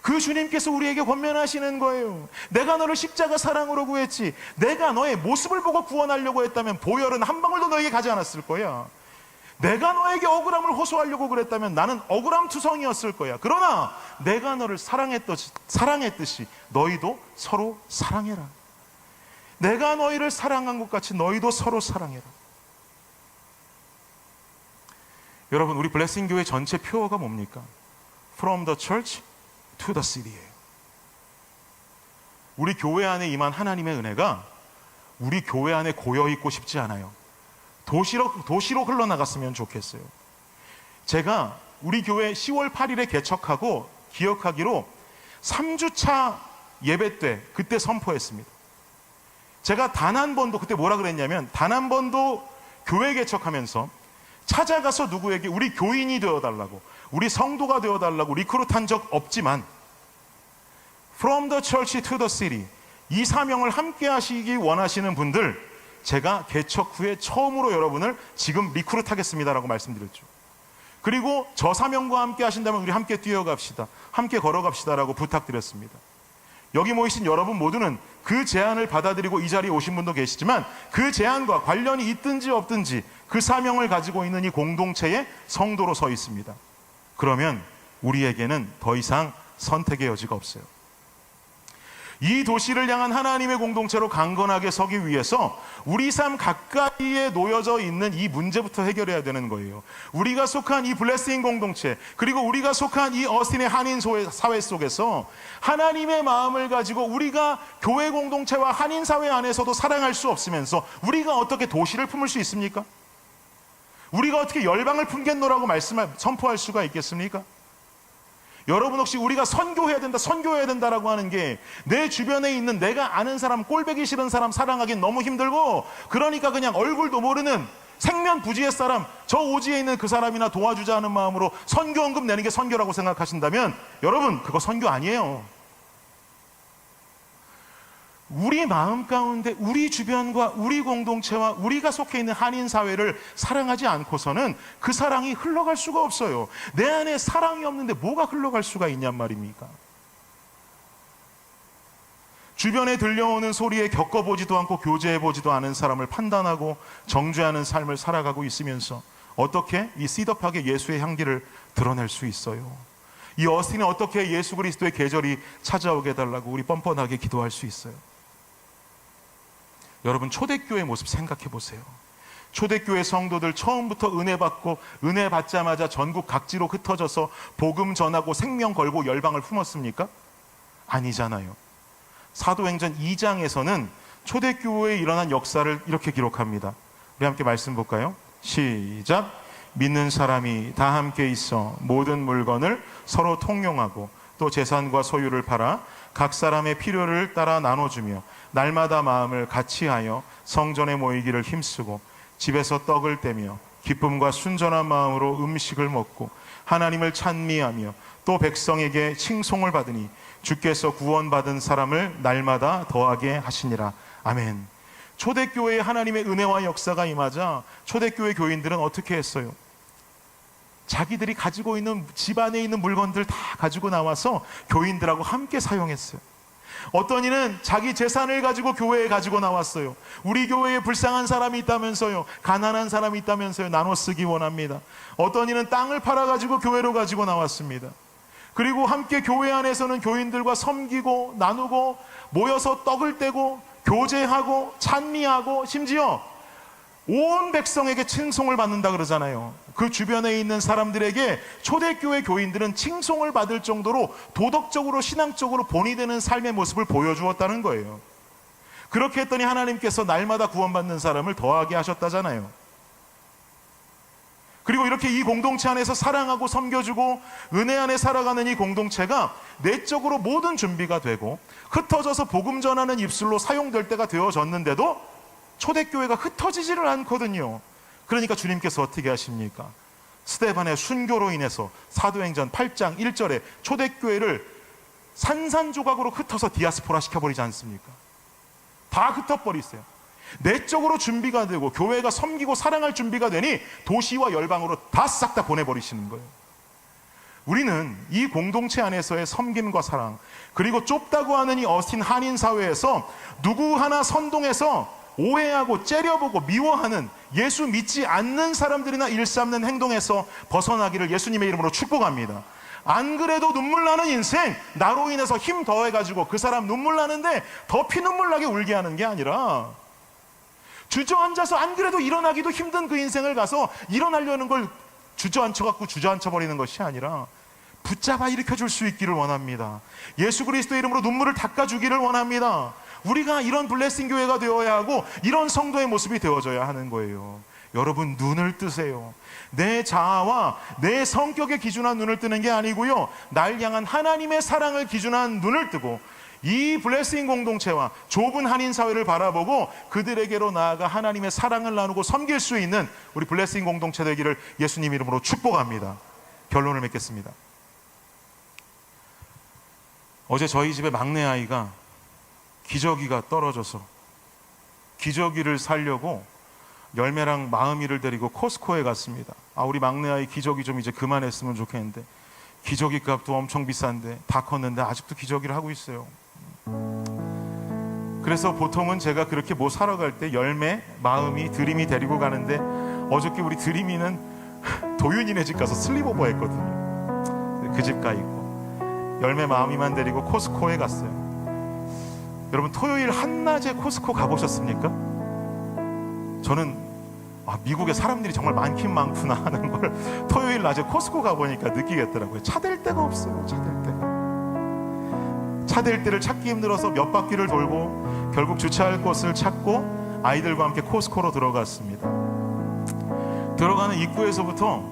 그 주님께서 우리에게 권면하시는 거예요. 내가 너를 십자가 사랑으로 구했지, 내가 너의 모습을 보고 구원하려고 했다면 보혈은 한 방울도 너에게 가지 않았을 거야. 내가 너에게 억울함을 호소하려고 그랬다면 나는 억울함 투성이었을 거야. 그러나 내가 너를 사랑했듯이 너희도 서로 사랑해라. 내가 너희를 사랑한 것 같이 너희도 서로 사랑해라. 여러분, 우리 블레싱 교회 전체 표어가 뭡니까? From the church to the city예요. 우리 교회 안에 임한 하나님의 은혜가 우리 교회 안에 고여있고 싶지 않아요. 도시로 흘러나갔으면 좋겠어요. 제가 우리 교회 10월 8일에 개척하고 기억하기로 3주차 예배 때 그때 선포했습니다. 제가 단 한 번도, 그때 뭐라 그랬냐면 단 한 번도 교회 개척하면서 찾아가서 누구에게 우리 교인이 되어달라고, 우리 성도가 되어달라고 리크루트한 적 없지만 From the church to the city, 이 사명을 함께 하시기 원하시는 분들, 제가 개척 후에 처음으로 여러분을 지금 리크루트하겠습니다라고 말씀드렸죠. 그리고 저 사명과 함께 하신다면 우리 함께 뛰어갑시다, 함께 걸어갑시다라고 부탁드렸습니다. 여기 모이신 여러분 모두는 그 제안을 받아들이고 이 자리에 오신 분도 계시지만 그 제안과 관련이 있든지 없든지 그 사명을 가지고 있는 이 공동체의 성도로 서 있습니다. 그러면 우리에게는 더 이상 선택의 여지가 없어요. 이 도시를 향한 하나님의 공동체로 강건하게 서기 위해서 우리 삶 가까이에 놓여져 있는 이 문제부터 해결해야 되는 거예요. 우리가 속한 이 블레싱 공동체, 그리고 우리가 속한 이 어스틴의 한인 사회 속에서 하나님의 마음을 가지고 우리가 교회 공동체와 한인 사회 안에서도 사랑할 수 없으면서 우리가 어떻게 도시를 품을 수 있습니까? 우리가 어떻게 열방을 품겠노라고 선포할 수가 있겠습니까? 여러분, 혹시 우리가 선교해야 된다라고 하는 게 내 주변에 있는 내가 아는 사람, 꼴배기 싫은 사람 사랑하기는 너무 힘들고, 그러니까 그냥 얼굴도 모르는 생면 부지의 사람, 저 오지에 있는 그 사람이나 도와주자 하는 마음으로 선교원금 내는 게 선교라고 생각하신다면 여러분, 그거 선교 아니에요. 우리 마음 가운데 우리 주변과 우리 공동체와 우리가 속해 있는 한인 사회를 사랑하지 않고서는 그 사랑이 흘러갈 수가 없어요. 내 안에 사랑이 없는데 뭐가 흘러갈 수가 있냔 말입니까? 주변에 들려오는 소리에 겪어보지도 않고 교제해보지도 않은 사람을 판단하고 정죄하는 삶을 살아가고 있으면서 어떻게 이 씨더팍의 예수의 향기를 드러낼 수 있어요? 이 어스틴은 어떻게 예수 그리스도의 계절이 찾아오게 해달라고 우리 뻔뻔하게 기도할 수 있어요? 여러분, 초대교회 모습 생각해 보세요. 초대교회 성도들 처음부터 은혜 받고 은혜 받자마자 전국 각지로 흩어져서 복음 전하고 생명 걸고 열방을 품었습니까? 아니잖아요. 사도행전 2장에서는 초대교회에 일어난 역사를 이렇게 기록합니다. 우리 함께 말씀 볼까요? 시작. 믿는 사람이 다 함께 있어 모든 물건을 서로 통용하고 또 재산과 소유를 팔아 각 사람의 필요를 따라 나눠주며 날마다 마음을 같이하여 성전에 모이기를 힘쓰고 집에서 떡을 떼며 기쁨과 순전한 마음으로 음식을 먹고 하나님을 찬미하며 또 백성에게 칭송을 받으니 주께서 구원받은 사람을 날마다 더하게 하시니라. 아멘. 초대교회에 하나님의 은혜와 역사가 임하자 초대교회 교인들은 어떻게 했어요? 자기들이 가지고 있는 집안에 있는 물건들 다 가지고 나와서 교인들하고 함께 사용했어요. 어떤 이는 자기 재산을 가지고 교회에 가지고 나왔어요. 우리 교회에 불쌍한 사람이 있다면서요, 가난한 사람이 있다면서요, 나눠 쓰기 원합니다. 어떤 이는 땅을 팔아가지고 교회로 가지고 나왔습니다. 그리고 함께 교회 안에서는 교인들과 섬기고 나누고 모여서 떡을 떼고 교제하고 찬미하고 심지어 온 백성에게 칭송을 받는다 그러잖아요. 그 주변에 있는 사람들에게 초대교회 교인들은 칭송을 받을 정도로 도덕적으로 신앙적으로 본이 되는 삶의 모습을 보여주었다는 거예요. 그렇게 했더니 하나님께서 날마다 구원받는 사람을 더하게 하셨다잖아요. 그리고 이렇게 이 공동체 안에서 사랑하고 섬겨주고 은혜 안에 살아가는 이 공동체가 내적으로 모든 준비가 되고 흩어져서 복음 전하는 입술로 사용될 때가 되어졌는데도 초대교회가 흩어지지를 않거든요. 그러니까 주님께서 어떻게 하십니까? 스데반의 순교로 인해서 사도행전 8장 1절에 초대교회를 산산조각으로 흩어서 디아스포라 시켜버리지 않습니까? 다 흩어버리세요. 내적으로 준비가 되고 교회가 섬기고 사랑할 준비가 되니 도시와 열방으로 다 싹 다 보내버리시는 거예요. 우리는 이 공동체 안에서의 섬김과 사랑, 그리고 좁다고 하는 이 어스틴 한인 사회에서 누구 하나 선동해서 오해하고 째려보고 미워하는 예수 믿지 않는 사람들이나 일삼는 행동에서 벗어나기를 예수님의 이름으로 축복합니다. 안 그래도 눈물 나는 인생, 나로 인해서 힘 더해가지고 그 사람 눈물 나는데 더 피눈물 나게 울게 하는 게 아니라 주저앉아서 안 그래도 일어나기도 힘든 그 인생을 가서 일어나려는 걸 주저앉혀갖고 주저앉혀버리는 것이 아니라 붙잡아 일으켜줄 수 있기를 원합니다. 예수 그리스도의 이름으로 눈물을 닦아주기를 원합니다. 우리가 이런 블레싱 교회가 되어야 하고 이런 성도의 모습이 되어져야 하는 거예요. 여러분, 눈을 뜨세요. 내 자아와 내 성격에 기준한 눈을 뜨는 게 아니고요, 날 향한 하나님의 사랑을 기준한 눈을 뜨고 이 블레싱 공동체와 좁은 한인 사회를 바라보고 그들에게로 나아가 하나님의 사랑을 나누고 섬길 수 있는 우리 블레싱 공동체 되기를 예수님 이름으로 축복합니다. 결론을 맺겠습니다. 어제 저희 집에 막내 아이가 기저귀가 떨어져서 기저귀를 사려고 열매랑 마음이를 데리고 코스코에 갔습니다. 우리 막내 아이 기저귀 좀 이제 그만했으면 좋겠는데 기저귀 값도 엄청 비싼데 다 컸는데 아직도 기저귀를 하고 있어요. 그래서 보통은 제가 그렇게 뭐 사러 갈 때 열매, 마음이, 드림이 데리고 가는데 어저께 우리 드림이는 도윤이네 집 가서 슬립오버 했거든요. 그 집 가 있고 열매, 마음이만 데리고 코스코에 갔어요. 여러분, 토요일 한낮에 코스코 가보셨습니까? 저는 미국에 사람들이 정말 많긴 많구나 하는 걸 토요일 낮에 코스코 가보니까 느끼겠더라고요. 차 댈 데가 없어요. 차 댈 데를 찾기 힘들어서 몇 바퀴를 돌고 결국 주차할 곳을 찾고 아이들과 함께 코스코로 들어갔습니다. 들어가는 입구에서부터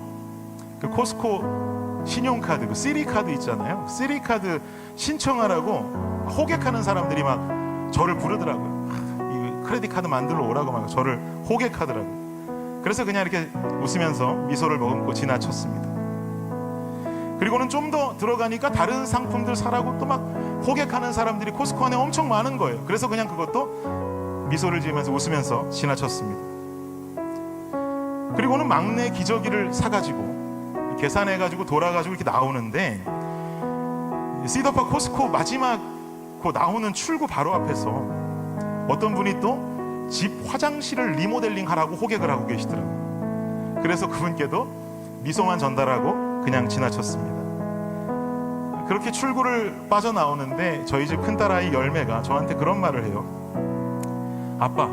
그 코스코 신용카드, 그 시리카드 있잖아요. 시리카드 신청하라고 호객하는 사람들이 막 저를 부르더라고요. 이 크레딧 카드 만들러 오라고 막 저를 호객하더라고요. 그래서 그냥 이렇게 웃으면서 미소를 머금고 지나쳤습니다. 그리고는 좀 더 들어가니까 다른 상품들 사라고 또 막 호객하는 사람들이 코스코 안에 엄청 많은 거예요. 그래서 그냥 그것도 미소를 지으면서 웃으면서 지나쳤습니다. 그리고는 막내 기저귀를 사가지고 계산해가지고 돌아가지고 이렇게 나오는데, 시더파 코스코 마지막 그 나오는 출구 바로 앞에서 어떤 분이 또 집 화장실을 리모델링 하라고 호객을 하고 계시더라고요. 그래서 그분께도 미소만 전달하고 그냥 지나쳤습니다. 그렇게 출구를 빠져나오는데 저희 집 큰딸아이 열매가 저한테 그런 말을 해요. 아빠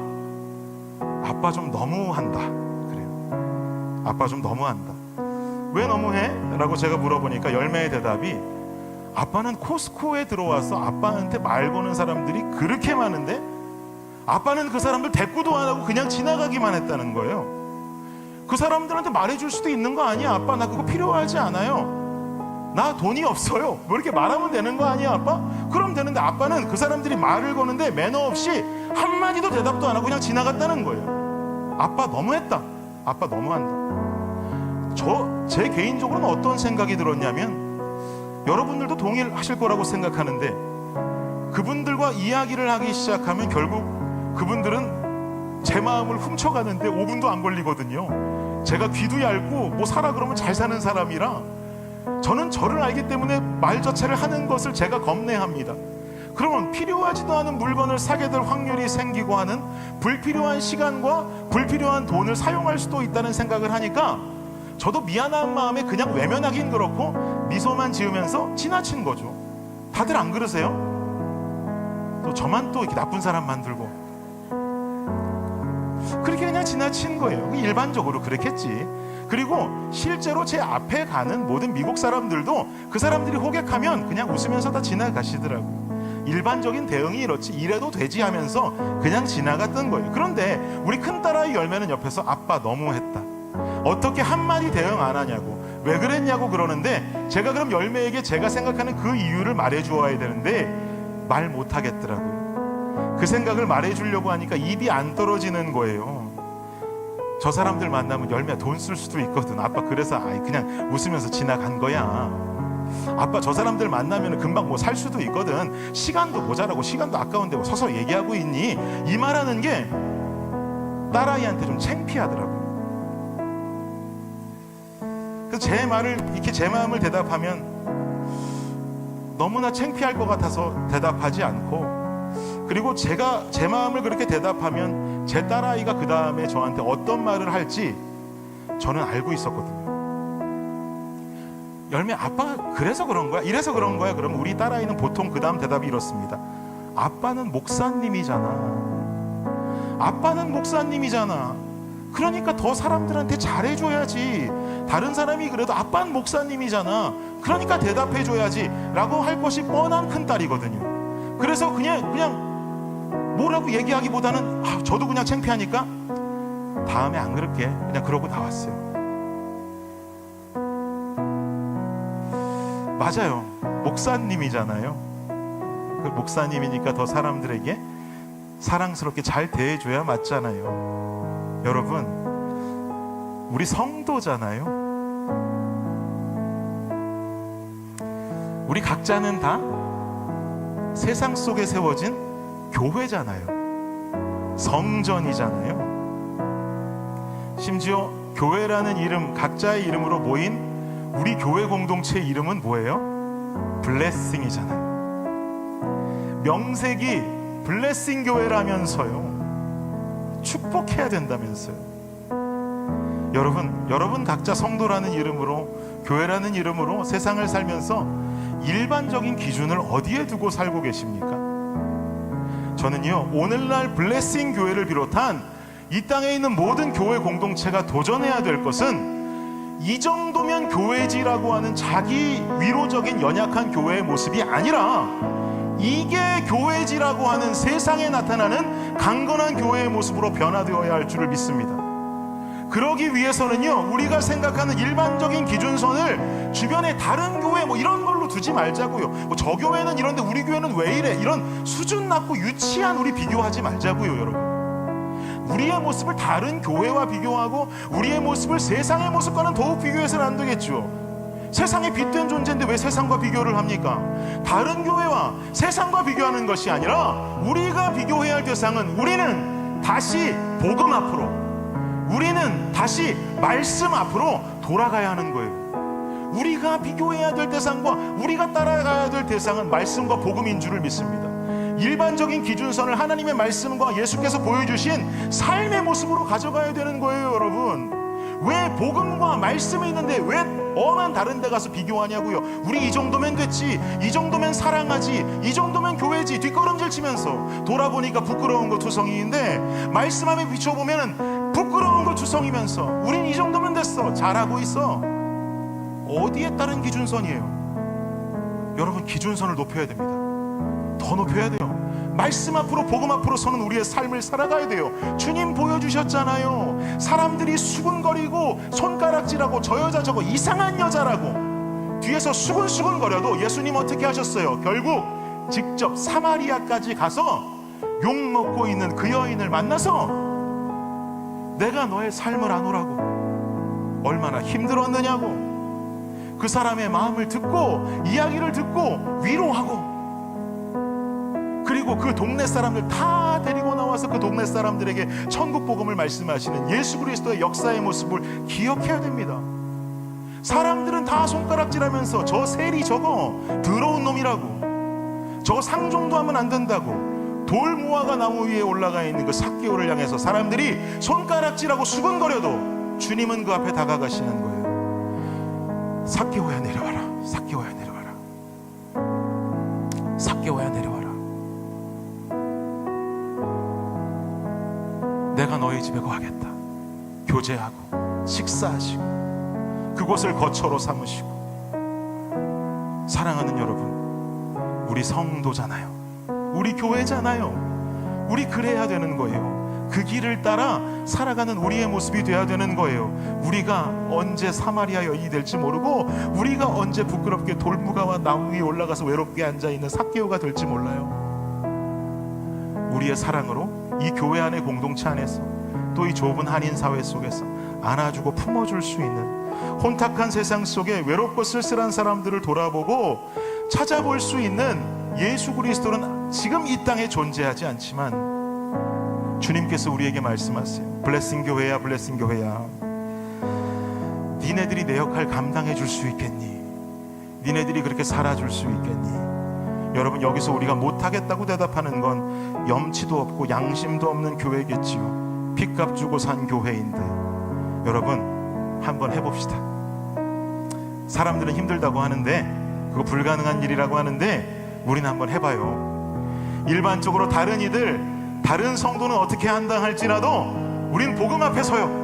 좀 너무한다. 그래요. 아빠 좀 너무한다. 왜 너무해? 라고 제가 물어보니까 열매의 대답이, 아빠는 코스코에 들어와서 아빠한테 말 거는 사람들이 그렇게 많은데 아빠는 그 사람들 대꾸도 안 하고 그냥 지나가기만 했다는 거예요. 그 사람들한테 말해줄 수도 있는 거 아니야? 아빠 나 그거 필요하지 않아요. 나 돈이 없어요. 뭐 이렇게 말하면 되는 거 아니야 아빠? 그럼 되는데 아빠는 그 사람들이 말을 거는데 매너 없이 한마디도 대답도 안 하고 그냥 지나갔다는 거예요. 아빠 너무했다. 아빠 너무한다. 제 개인적으로는 어떤 생각이 들었냐면, 여러분들도 동일하실 거라고 생각하는데, 그분들과 이야기를 하기 시작하면 결국 그분들은 제 마음을 훔쳐가는데 5분도 안 걸리거든요. 제가 귀도 얇고 뭐 사라 그러면 잘 사는 사람이라 저는 저를 알기 때문에 말저체를 하는 것을 제가 겁내합니다. 그러면 필요하지도 않은 물건을 사게 될 확률이 생기고 하는 불필요한 시간과 불필요한 돈을 사용할 수도 있다는 생각을 하니까 저도 미안한 마음에 그냥 외면하긴 그렇고 미소만 지으면서 지나친 거죠. 다들 안 그러세요? 또 저만 또 이렇게 나쁜 사람 만들고 그렇게 그냥 지나친 거예요. 일반적으로 그렇겠지. 그리고 실제로 제 앞에 가는 모든 미국 사람들도 그 사람들이 호객하면 그냥 웃으면서 다 지나가시더라고요. 일반적인 대응이 이렇지, 이래도 되지 하면서 그냥 지나갔던 거예요. 그런데 우리 큰딸아이 열매는 옆에서 아빠 너무했다. 어떻게 한마디 대응 안 하냐고, 왜 그랬냐고 그러는데, 제가 그럼 열매에게 제가 생각하는 그 이유를 말해주어야 되는데 말 못하겠더라고요. 그 생각을 말해주려고 하니까 입이 안 떨어지는 거예요. 저 사람들 만나면 열매야 돈 쓸 수도 있거든. 아빠 그래서 그냥 웃으면서 지나간 거야. 아빠 저 사람들 만나면 금방 뭐 살 수도 있거든. 시간도 모자라고 시간도 아까운데 뭐 서서 얘기하고 있니? 이 말하는 게 딸아이한테 좀 창피하더라고요. 그래서 제 말을 이렇게 제 마음을 대답하면 너무나 창피할 것 같아서 대답하지 않고, 그리고 제가 제 마음을 그렇게 대답하면 제 딸아이가 그 다음에 저한테 어떤 말을 할지 저는 알고 있었거든요. 열매 아빠가 그래서 그런 거야? 이래서 그런 거야? 그러면 우리 딸아이는 보통 그 다음 대답이 이렇습니다. 아빠는 목사님이잖아. 아빠는 목사님이잖아. 그러니까 더 사람들한테 잘해줘야지. 다른 사람이 그래도 아빠는 목사님이잖아. 그러니까 대답해줘야지 라고 할 것이 뻔한 큰딸이거든요. 그래서 그냥 뭐라고 얘기하기보다는 저도 그냥 창피하니까 다음에 안 그럴게, 그냥 그러고 나왔어요. 맞아요. 목사님이잖아요. 그 목사님이니까 더 사람들에게 사랑스럽게 잘 대해줘야 맞잖아요. 여러분, 우리 성도잖아요. 우리 각자는 다 세상 속에 세워진 교회잖아요. 성전이잖아요. 심지어 교회라는 이름, 각자의 이름으로 모인 우리 교회 공동체의 이름은 뭐예요? 블레싱이잖아요. 명색이 블레싱 교회라면서요. 축복해야 된다면서요. 여러분 각자 성도라는 이름으로, 교회라는 이름으로 세상을 살면서 일반적인 기준을 어디에 두고 살고 계십니까? 저는요, 오늘날 블레싱 교회를 비롯한 이 땅에 있는 모든 교회 공동체가 도전해야 될 것은 이 정도면 교회지라고 하는 자기 위로적인 연약한 교회의 모습이 아니라 이게 교회지라고 하는 세상에 나타나는 강건한 교회의 모습으로 변화되어야 할 줄을 믿습니다. 그러기 위해서는요, 우리가 생각하는 일반적인 기준선을 주변의 다른 교회 뭐 이런 걸로 두지 말자고요. 뭐 저 교회는 이런데 우리 교회는 왜 이래, 이런 수준 낮고 유치한 우리 비교하지 말자고요. 여러분, 우리의 모습을 다른 교회와 비교하고 우리의 모습을 세상의 모습과는 더욱 비교해서는 안 되겠죠. 세상에 빛된 존재인데 왜 세상과 비교를 합니까? 다른 교회와 세상과 비교하는 것이 아니라 우리가 비교해야 할 대상은 우리는 다시 복음 앞으로, 우리는 다시 말씀 앞으로 돌아가야 하는 거예요. 우리가 비교해야 될 대상과 우리가 따라가야 될 대상은 말씀과 복음인 줄을 믿습니다. 일반적인 기준선을 하나님의 말씀과 예수께서 보여주신 삶의 모습으로 가져가야 되는 거예요. 여러분, 왜 복음과 말씀이 있는데 왜 엄한 다른 데 가서 비교하냐고요. 우리 이 정도면 됐지, 이 정도면 사랑하지, 이 정도면 교회지, 뒷걸음질 치면서 돌아보니까 부끄러운 거 투성이인데 말씀 앞에 비춰보면 부끄러운 거 투성이면서 우린 이 정도면 됐어, 잘하고 있어. 어디에 따른 기준선이에요? 여러분, 기준선을 높여야 됩니다. 더 높여야 돼요. 말씀 앞으로, 복음 앞으로 서는 우리의 삶을 살아가야 돼요. 주님 보여주셨잖아요. 사람들이 수근거리고 손가락질하고 저 여자 저거 이상한 여자라고 뒤에서 수근수근거려도 예수님 어떻게 하셨어요? 결국 직접 사마리아까지 가서 욕먹고 있는 그 여인을 만나서 내가 너의 삶을 아노라고, 얼마나 힘들었느냐고, 그 사람의 마음을 듣고 이야기를 듣고 위로하고, 그리고 그 동네 사람들 다 데리고 나와서 그 동네 사람들에게 천국 복음을 말씀하시는 예수 그리스도의 역사의 모습을 기억해야 됩니다. 사람들은 다 손가락질하면서 저 세리 저거 더러운 놈이라고, 저 상종도 하면 안 된다고, 돌무화과 나무 위에 올라가 있는 그 삭개오를 향해서 사람들이 손가락질하고 수근거려도 주님은 그 앞에 다가가시는 거예요. 삭개오야 내려와라, 삭개오야 내려와라, 삭개오야 내려와라. 내가 너희 집에 거하겠다. 교제하고 식사하시고 그곳을 거처로 삼으시고. 사랑하는 여러분, 우리 성도잖아요. 우리 교회잖아요. 우리 그래야 되는 거예요. 그 길을 따라 살아가는 우리의 모습이 돼야 되는 거예요. 우리가 언제 사마리아 여인이 될지 모르고, 우리가 언제 부끄럽게 돌무화과 나무 위에 올라가서 외롭게 앉아있는 삭개오가 될지 몰라요. 우리의 사랑으로 이 교회 안의 공동체 안에서, 또 이 좁은 한인 사회 속에서 안아주고 품어줄 수 있는, 혼탁한 세상 속에 외롭고 쓸쓸한 사람들을 돌아보고 찾아볼 수 있는 예수 그리스도는 지금 이 땅에 존재하지 않지만 주님께서 우리에게 말씀하세요. 블레싱 교회야, 블레싱 교회야, 니네들이 내 역할 감당해 줄 수 있겠니? 니네들이 그렇게 살아줄 수 있겠니? 여러분, 여기서 우리가 못하겠다고 대답하는 건 염치도 없고 양심도 없는 교회겠지요. 핏값 주고 산 교회인데. 여러분, 한번 해봅시다. 사람들은 힘들다고 하는데, 그거 불가능한 일이라고 하는데, 우리는 한번 해봐요. 일반적으로 다른 이들, 다른 성도는 어떻게 한다 할지라도 우린 복음 앞에 서요.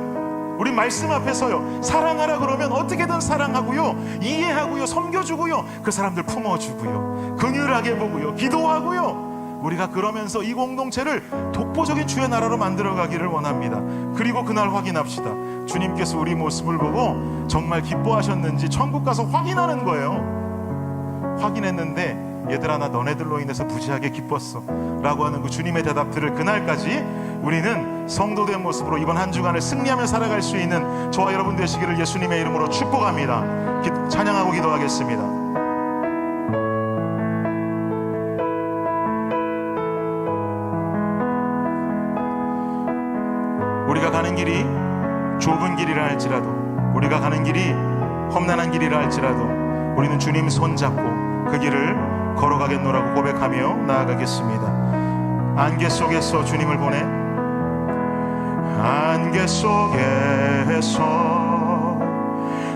우린 말씀 앞에 서요. 사랑하라 그러면 어떻게든 사랑하고요, 이해하고요, 섬겨주고요, 그 사람들 품어주고요, 긍휼하게 보고요, 기도하고요. 우리가 그러면서 이 공동체를 독보적인 주의 나라로 만들어가기를 원합니다. 그리고 그날 확인합시다. 주님께서 우리 모습을 보고 정말 기뻐하셨는지 천국 가서 확인하는 거예요. 확인했는데 얘들아, 나 너네들로 인해서 무지하게 기뻤어 라고 하는 그 주님의 대답 들을 그날까지 우리는 성도된 모습으로 이번 한 주간을 승리하며 살아갈 수 있는 저와 여러분 되시기를 예수님의 이름으로 축복합니다. 찬양하고 기도하겠습니다. 우리가 가는 길이 좁은 길이라 할지라도, 우리가 가는 길이 험난한 길이라 할지라도 우리는 주님 손잡고 그 길을 걸어가겠노라고 고백하며 나아가겠습니다. 안개 속에서 주님을 보내, 안개 속에서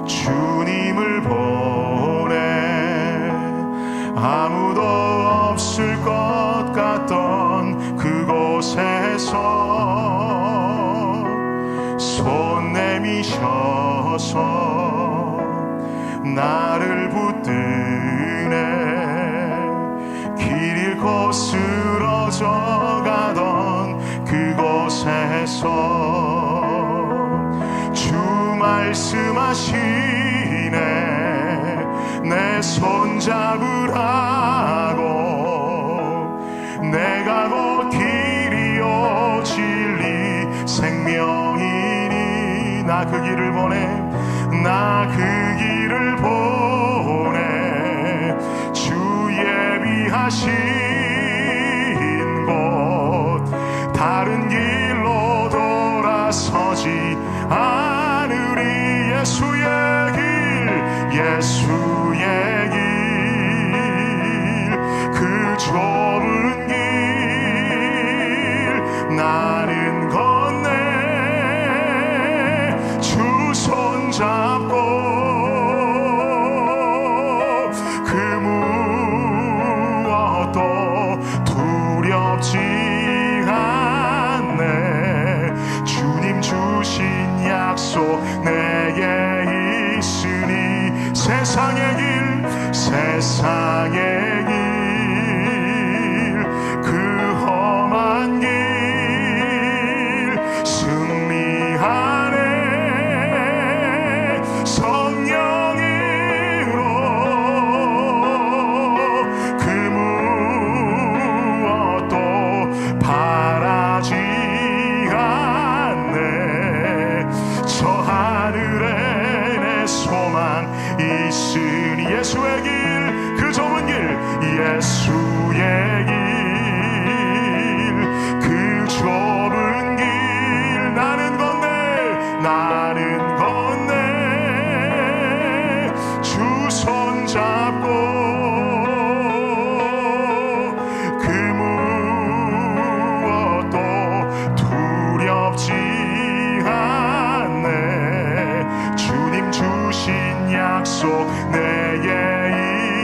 주님을 보내, 아무도 없을 것 같던 그곳에서 손 내미셔서 나를 붙드네. 길 잃고 쓰러져 가던 그곳에서 주 말씀하시네. 내 손 잡으라고, 내가 곧 길이요 진리 생명이니. 나 그 길을 보내, 나 그 길을 보내 주 예비하신 곳 다른 길로 돌아서지 않으리. 예수의 길 예수의 길 그 좁은 길 나는 건네 주 손잡고 그 무엇도 두렵지 않네. 주님 주신 약속 내게 있으니 세상의 길 세상의 길 그 험한 길 승리하네. 성령으로 그 무엇도 바라지 않네. 저 하늘에 내 소망 있으니 예수의 길 그 좁은 길 예수의 길 그 좁은 길 나는 건네 주 손잡고 그 무엇도 두렵지 않네. 주님 주신 약속 내게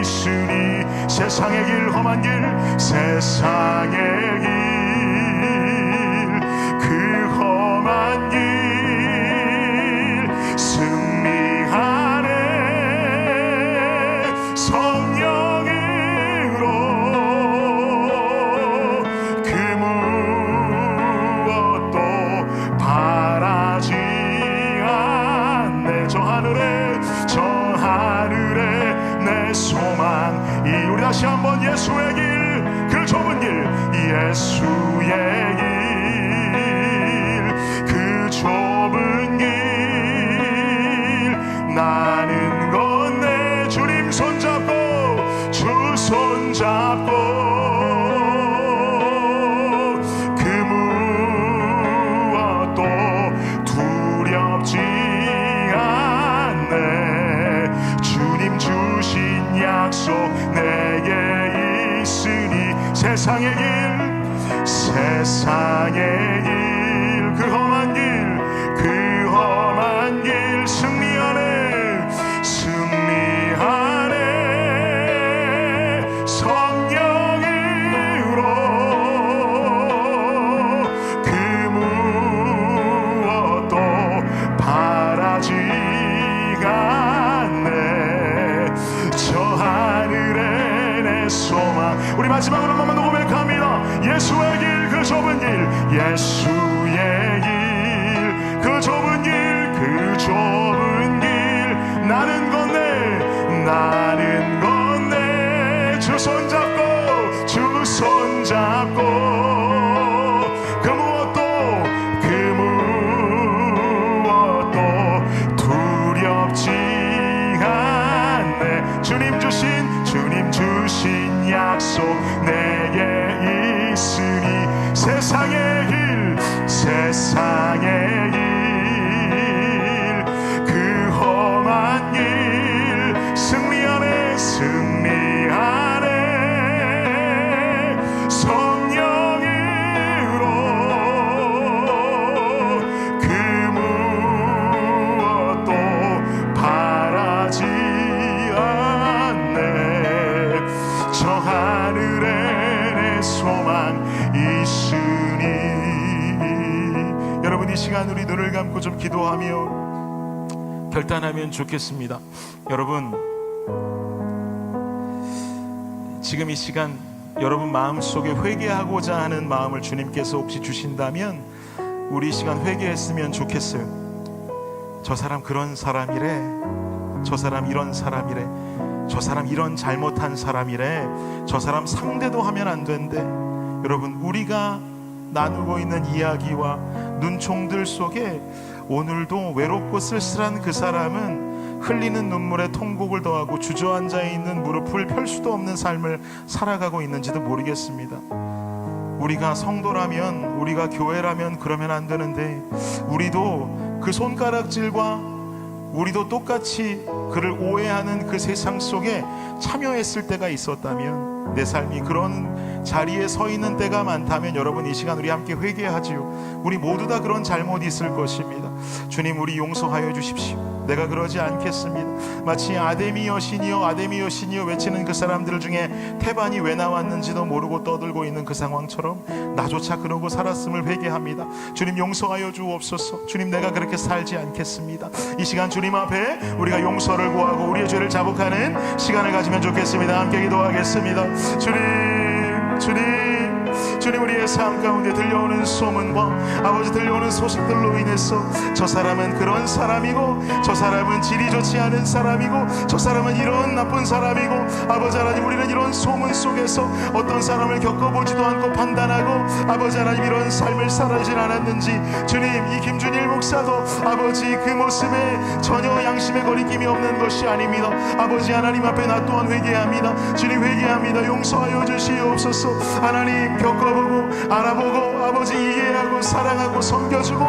있으니 세상의 길 험한 길 세상의 길 그 험한 길 승리하네. 성령으로 그 무엇도 바라지 않네. 저 하늘에 내 소망 우리 다시 한번 예수의 길 그 좁은 길 예수의 길 그 좁은 길 나는 건네 주님 손잡고 주 손잡고 그 무엇도 두렵지 않네. 주님 주신 약속 내게 있으니 세상의 길 세상의 길 그 험한 길 그 험한 길 승리하네. 승리하네. 성령으로 그 무엇도 바라지 않네. 저 하늘에 내 소망 우리 마지막으로 한 번만 더 고백합니다. 예수의 길 그 좁은 길 예수의 길 그 좁은 길 그 좁은 길 나는 건네 주 손잡고 주 손잡고 그 무엇도 두렵지 않네. 주님 주신 약속 내게 있으니 세상의 길 세상의 길 그 험한 길 승리하네. 성령으로 그 무엇도 바라지 않네. 저 하늘에 내 소망 있으니. 여러분 이 시간 우리 눈을 감고 좀 기도하며 결단하면 좋겠습니다. 여러분 지금 이 시간 여러분 마음속에 회개하고자 하는 마음을 주님께서 혹시 주신다면 우리 이 시간 회개했으면 좋겠어요. 저 사람 그런 사람이래, 저 사람 이런 사람이래, 저 사람 이런 잘못한 사람이래, 저 사람 상대도 하면 안 된대. 여러분 우리가 나누고 있는 이야기와 눈총들 속에 오늘도 외롭고 쓸쓸한 그 사람은 흘리는 눈물에 통곡을 더하고 주저앉아 있는 무릎을 펼 수도 없는 삶을 살아가고 있는지도 모르겠습니다. 우리가 성도라면, 우리가 교회라면 그러면 안 되는데, 우리도 그 손가락질과 우리도 똑같이 그를 오해하는 그 세상 속에 참여했을 때가 있었다면, 내 삶이 그런 자리에 서 있는 때가 많다면, 여러분 이 시간 우리 함께 회개하지요. 우리 모두 다 그런 잘못이 있을 것입니다. 주님, 우리 용서하여 주십시오. 내가 그러지 않겠습니다. 마치 아데미 여신이여 아데미 여신이여 외치는 그 사람들 중에 태반이 왜 나왔는지도 모르고 떠들고 있는 그 상황처럼 나조차 그러고 살았음을 회개합니다. 주님, 용서하여 주옵소서. 주님, 내가 그렇게 살지 않겠습니다. 이 시간 주님 앞에 우리가 용서를 구하고 우리의 죄를 자복하는 시간을 가지면 좋겠습니다. 함께 기도하겠습니다. 주님, 우리의 삶 가운데 들려오는 소문과 아버지 들려오는 소식들로 인해서 저 사람은 그런 사람이고, 저 사람은 질이 좋지 않은 사람이고, 저 사람은 이런 나쁜 사람이고, 아버지 하나님, 우리는 이런 소문 속에서 어떤 사람을 겪어보지도 않고 판단하고, 아버지 하나님, 이런 삶을 살아지질 않았는지, 주님, 이 김준일 목사도 아버지 그 모습에 전혀 양심의 거리낌이 없는 것이 아닙니다. 아버지 하나님 앞에 나 또한 회개합니다. 주님, 회개합니다. 용서하여 주시옵소서. 하나님, 겪어보고 알아보고 아버지 이해하고 사랑하고 섬겨주고,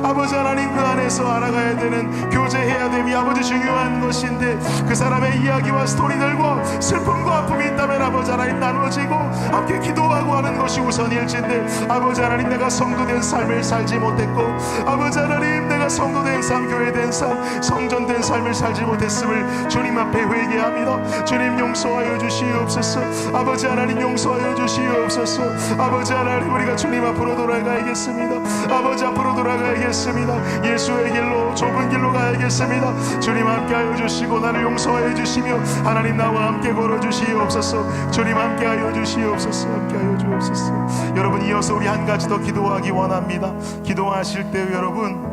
아버지 하나님 그 안에서 알아가야 되는, 교제해야 됨이 아버지 중요한 것인데, 그 사람의 이야기와 스토리들과 슬픔과 아픔이 있다면 아버지 하나님 나눠지고 함께 기도하고 하는 것이 우선일진데, 아버지 하나님, 내가 성도된 삶을 살지 못했고, 아버지 하나님, 내가 성도된 삶, 교회된 삶, 성전된 삶을 살지 못했음을 주님 앞에 회개합니다. 주님, 용서하여 주시옵소서. 아버지 하나님, 용서하여 주시옵소서. 아버지 하나님, 우리가 주님 앞으로 돌아가야겠습니다. 아버지 앞으로 돌아가야겠습니다. 예수의 길로, 좁은 길로 가야겠습니다. 주님 함께하여 주시고 나를 용서하여 주시며 하나님 나와 함께 걸어주시옵소서. 주님 함께하여 주시옵소서. 함께하여 주옵소서. 여러분, 이어서 우리 한 가지 더 기도하기 원합니다. 기도하실 때 여러분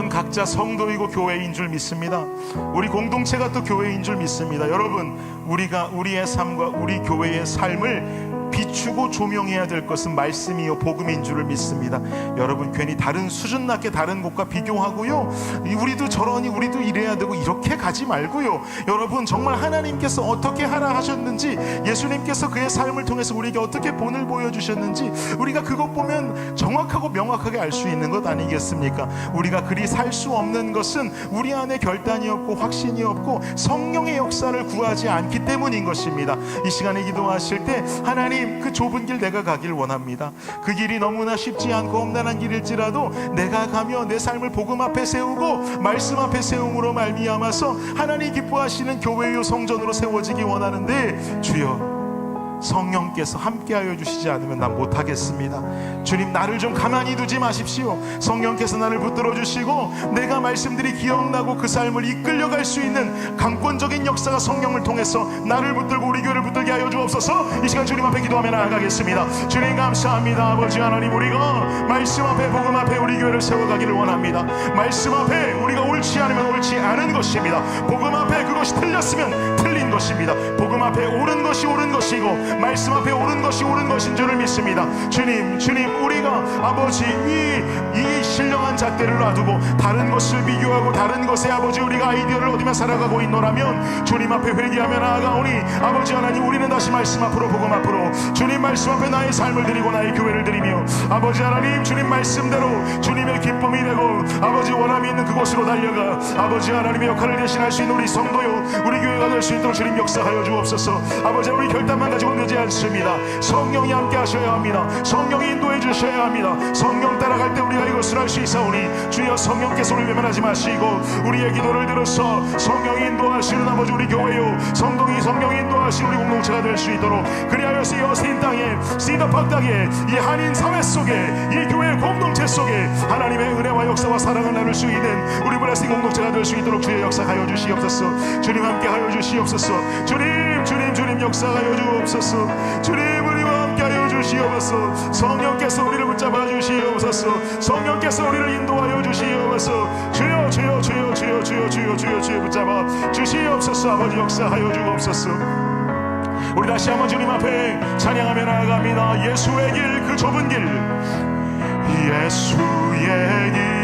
각자 성도이고 교회인 줄 믿습니다. 우리 공동체가 또 교회인 줄 믿습니다. 여러분, 우리가 우리의 삶과 우리 교회의 삶을 비추고 조명해야 될 것은 말씀이요 복음인 줄을 믿습니다. 여러분, 괜히 다른 수준 낮게 다른 곳과 비교하고요, 우리도 저러니 우리도 이래야 되고 이렇게 가지 말고요, 여러분 정말 하나님께서 어떻게 하라 하셨는지, 예수님께서 그의 삶을 통해서 우리에게 어떻게 본을 보여주셨는지 우리가 그것 보면 정확하고 명확하게 알 수 있는 것 아니겠습니까? 우리가 그리 살 수 없는 것은 우리 안에 결단이 없고 확신이 없고 성령의 역사를 구하지 않기 때문인 것입니다. 이 시간에 기도하실 때, 하나님, 그 좁은 길 내가 가길 원합니다. 그 길이 너무나 쉽지 않고 험난한 길일지라도 내가 가며 내 삶을 복음 앞에 세우고 말씀 앞에 세움으로 말미암아서 하나님 기뻐하시는 교회요 성전으로 세워지기 원하는데, 주여, 성령께서 함께하여 주시지 않으면 난 못하겠습니다. 주님, 나를 좀 가만히 두지 마십시오. 성령께서 나를 붙들어 주시고 내가 말씀들이 기억나고 그 삶을 이끌려갈 수 있는 강권적인 역사가 성령을 통해서 나를 붙들고 우리 교회를 붙들게 하여 주옵소서. 이 시간 주님 앞에 기도하며 나아가겠습니다. 주님 감사합니다. 아버지 하나님, 우리가 말씀 앞에 복음 앞에 우리 교회를 세워가기를 원합니다. 말씀 앞에 우리가 옳지 않으면 옳지 않은 것입니다. 복음 앞에 그것이 틀렸으면 틀린 것입니다. 복음 앞에 옳은 것이 옳은 것이고 말씀 앞에 옳은 것이 옳은 것인 줄을 믿습니다. 주님, 우리가 아버지 이 신령한 잣대를 놔두고 다른 것을 비교하고 다른 것에 아버지 우리가 아이디어를 얻으며 살아가고 있노라면 주님 앞에 회개하며 나아가오니, 아버지 하나님, 우리는 다시 말씀 앞으로 복음 앞으로 주님 말씀 앞에 나의 삶을 드리고 나의 교회를 드리며, 아버지 하나님, 주님 말씀대로 주님의 기쁨이 되고 아버지 원함이 있는 그곳으로 달려가 아버지 하나님의 역할을 대신할 수 있는 우리 성도요 우리 교회가 될 수 있도록 주님 역사하여 주옵소서. 아버지, 우리 결단만 가지고 되지 않습니다. 성령이 함께 하셔야 합니다. 성령이 인도해 주셔야 합니다. 성령 따라갈 때 우리가 이것을 할 수 있사오니, 주여 성령께서 우리를 외면하지 마시고 우리의 기도를 들어서 성령이 인도하시는 아버지 우리 교회요 성령이 인도하시는 우리 공동체가 될 수 있도록, 그리하여서 이 어스인 땅에 시더팍 땅에 이 한인 사회 속에 이 교회 공동체 속에 하나님의 은혜와 역사와 사랑을 나눌 수 있는 우리 블레싱 공동체가 될 수 있도록 주의 역사하여 주시옵소서. 주님 함께 하여 주시옵소서. 주님 역사하여 주옵소서. 주님, 우리와 함께 하여 주시옵소서. 성령께서 우리를 붙잡아 주시옵소서. 성령께서 우리를 인도하여 주시옵소서. 주여 붙잡아 주시옵소서. 아버지 역사하여 주옵소서. 우리 다시 한번 주님 앞에 찬양하며 나아갑니다. 예수의 길, 그 좁은 길, 예수의 길,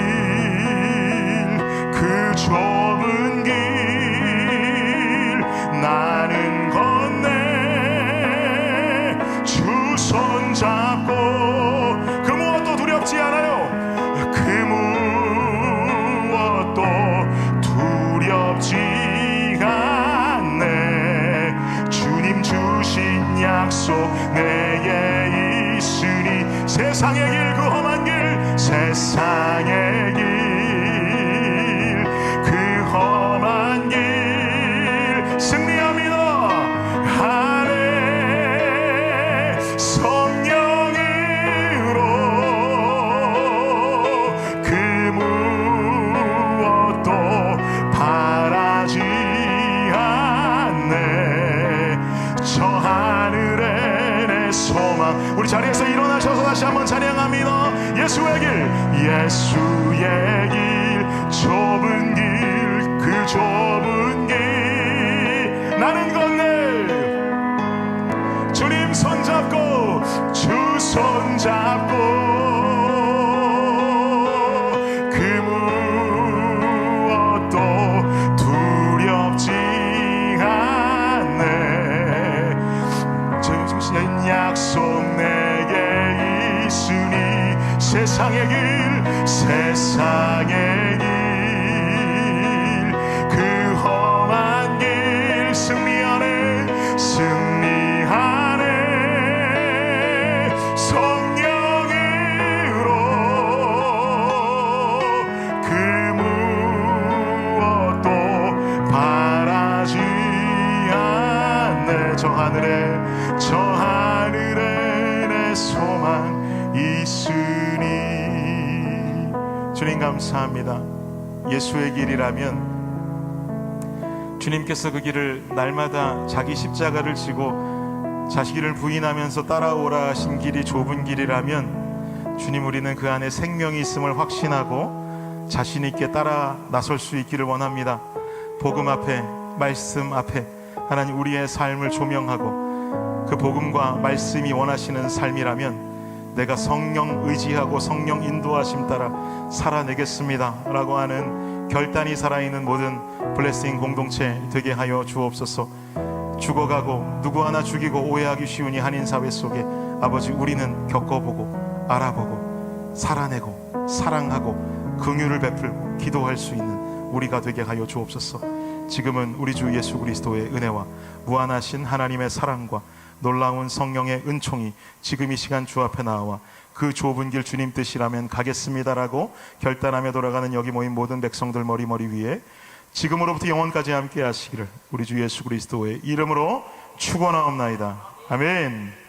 세상의 길 그 험한 길 승리합니다. 안에 성령으로 그 무엇도 바라지 않네. 저 하늘에 내 소망. 우리 자리에서 일어나셔서 다시 한번 찬양합니다. 예수의 길, 예수의 길, 좁은 길, 그 좁은 길 나는 건네. 주님 손잡고, 주 손잡고 그 무엇도 두렵지 않네. 주신 약속 내게 있으니 세상의 길, 세상의 길 그 험한 길 승리하네. 승리하네. 성령으로 그 무엇도 바라지 않네. 저 하늘에 내 소망 있으니. 주님 감사합니다. 예수의 길이라면 주님께서 그 길을 날마다 자기 십자가를 지고 자기를 부인하면서 따라오라 하신 길이 좁은 길이라면 주님, 우리는 그 안에 생명이 있음을 확신하고 자신 있게 따라 나설 수 있기를 원합니다. 복음 앞에, 말씀 앞에 하나님 우리의 삶을 조명하고 그 복음과 말씀이 원하시는 삶이라면 내가 성령 의지하고 성령 인도하심 따라 살아내겠습니다 라고 하는 결단이 살아있는 모든 블레싱 공동체 되게 하여 주옵소서. 죽어가고 누구 하나 죽이고 오해하기 쉬우니 한인사회 속에 아버지, 우리는 겪어보고 알아보고 살아내고 사랑하고 긍휼을 베풀고 기도할 수 있는 우리가 되게 하여 주옵소서. 지금은 우리 주 예수 그리스도의 은혜와 무한하신 하나님의 사랑과 놀라운 성령의 은총이 지금 이 시간 주 앞에 나와 그 좁은 길 주님 뜻이라면 가겠습니다라고 결단하며 돌아가는 여기 모인 모든 백성들 머리 위에 지금으로부터 영원까지 함께 하시기를 우리 주 예수 그리스도의 이름으로 축원하옵나이다. 아멘.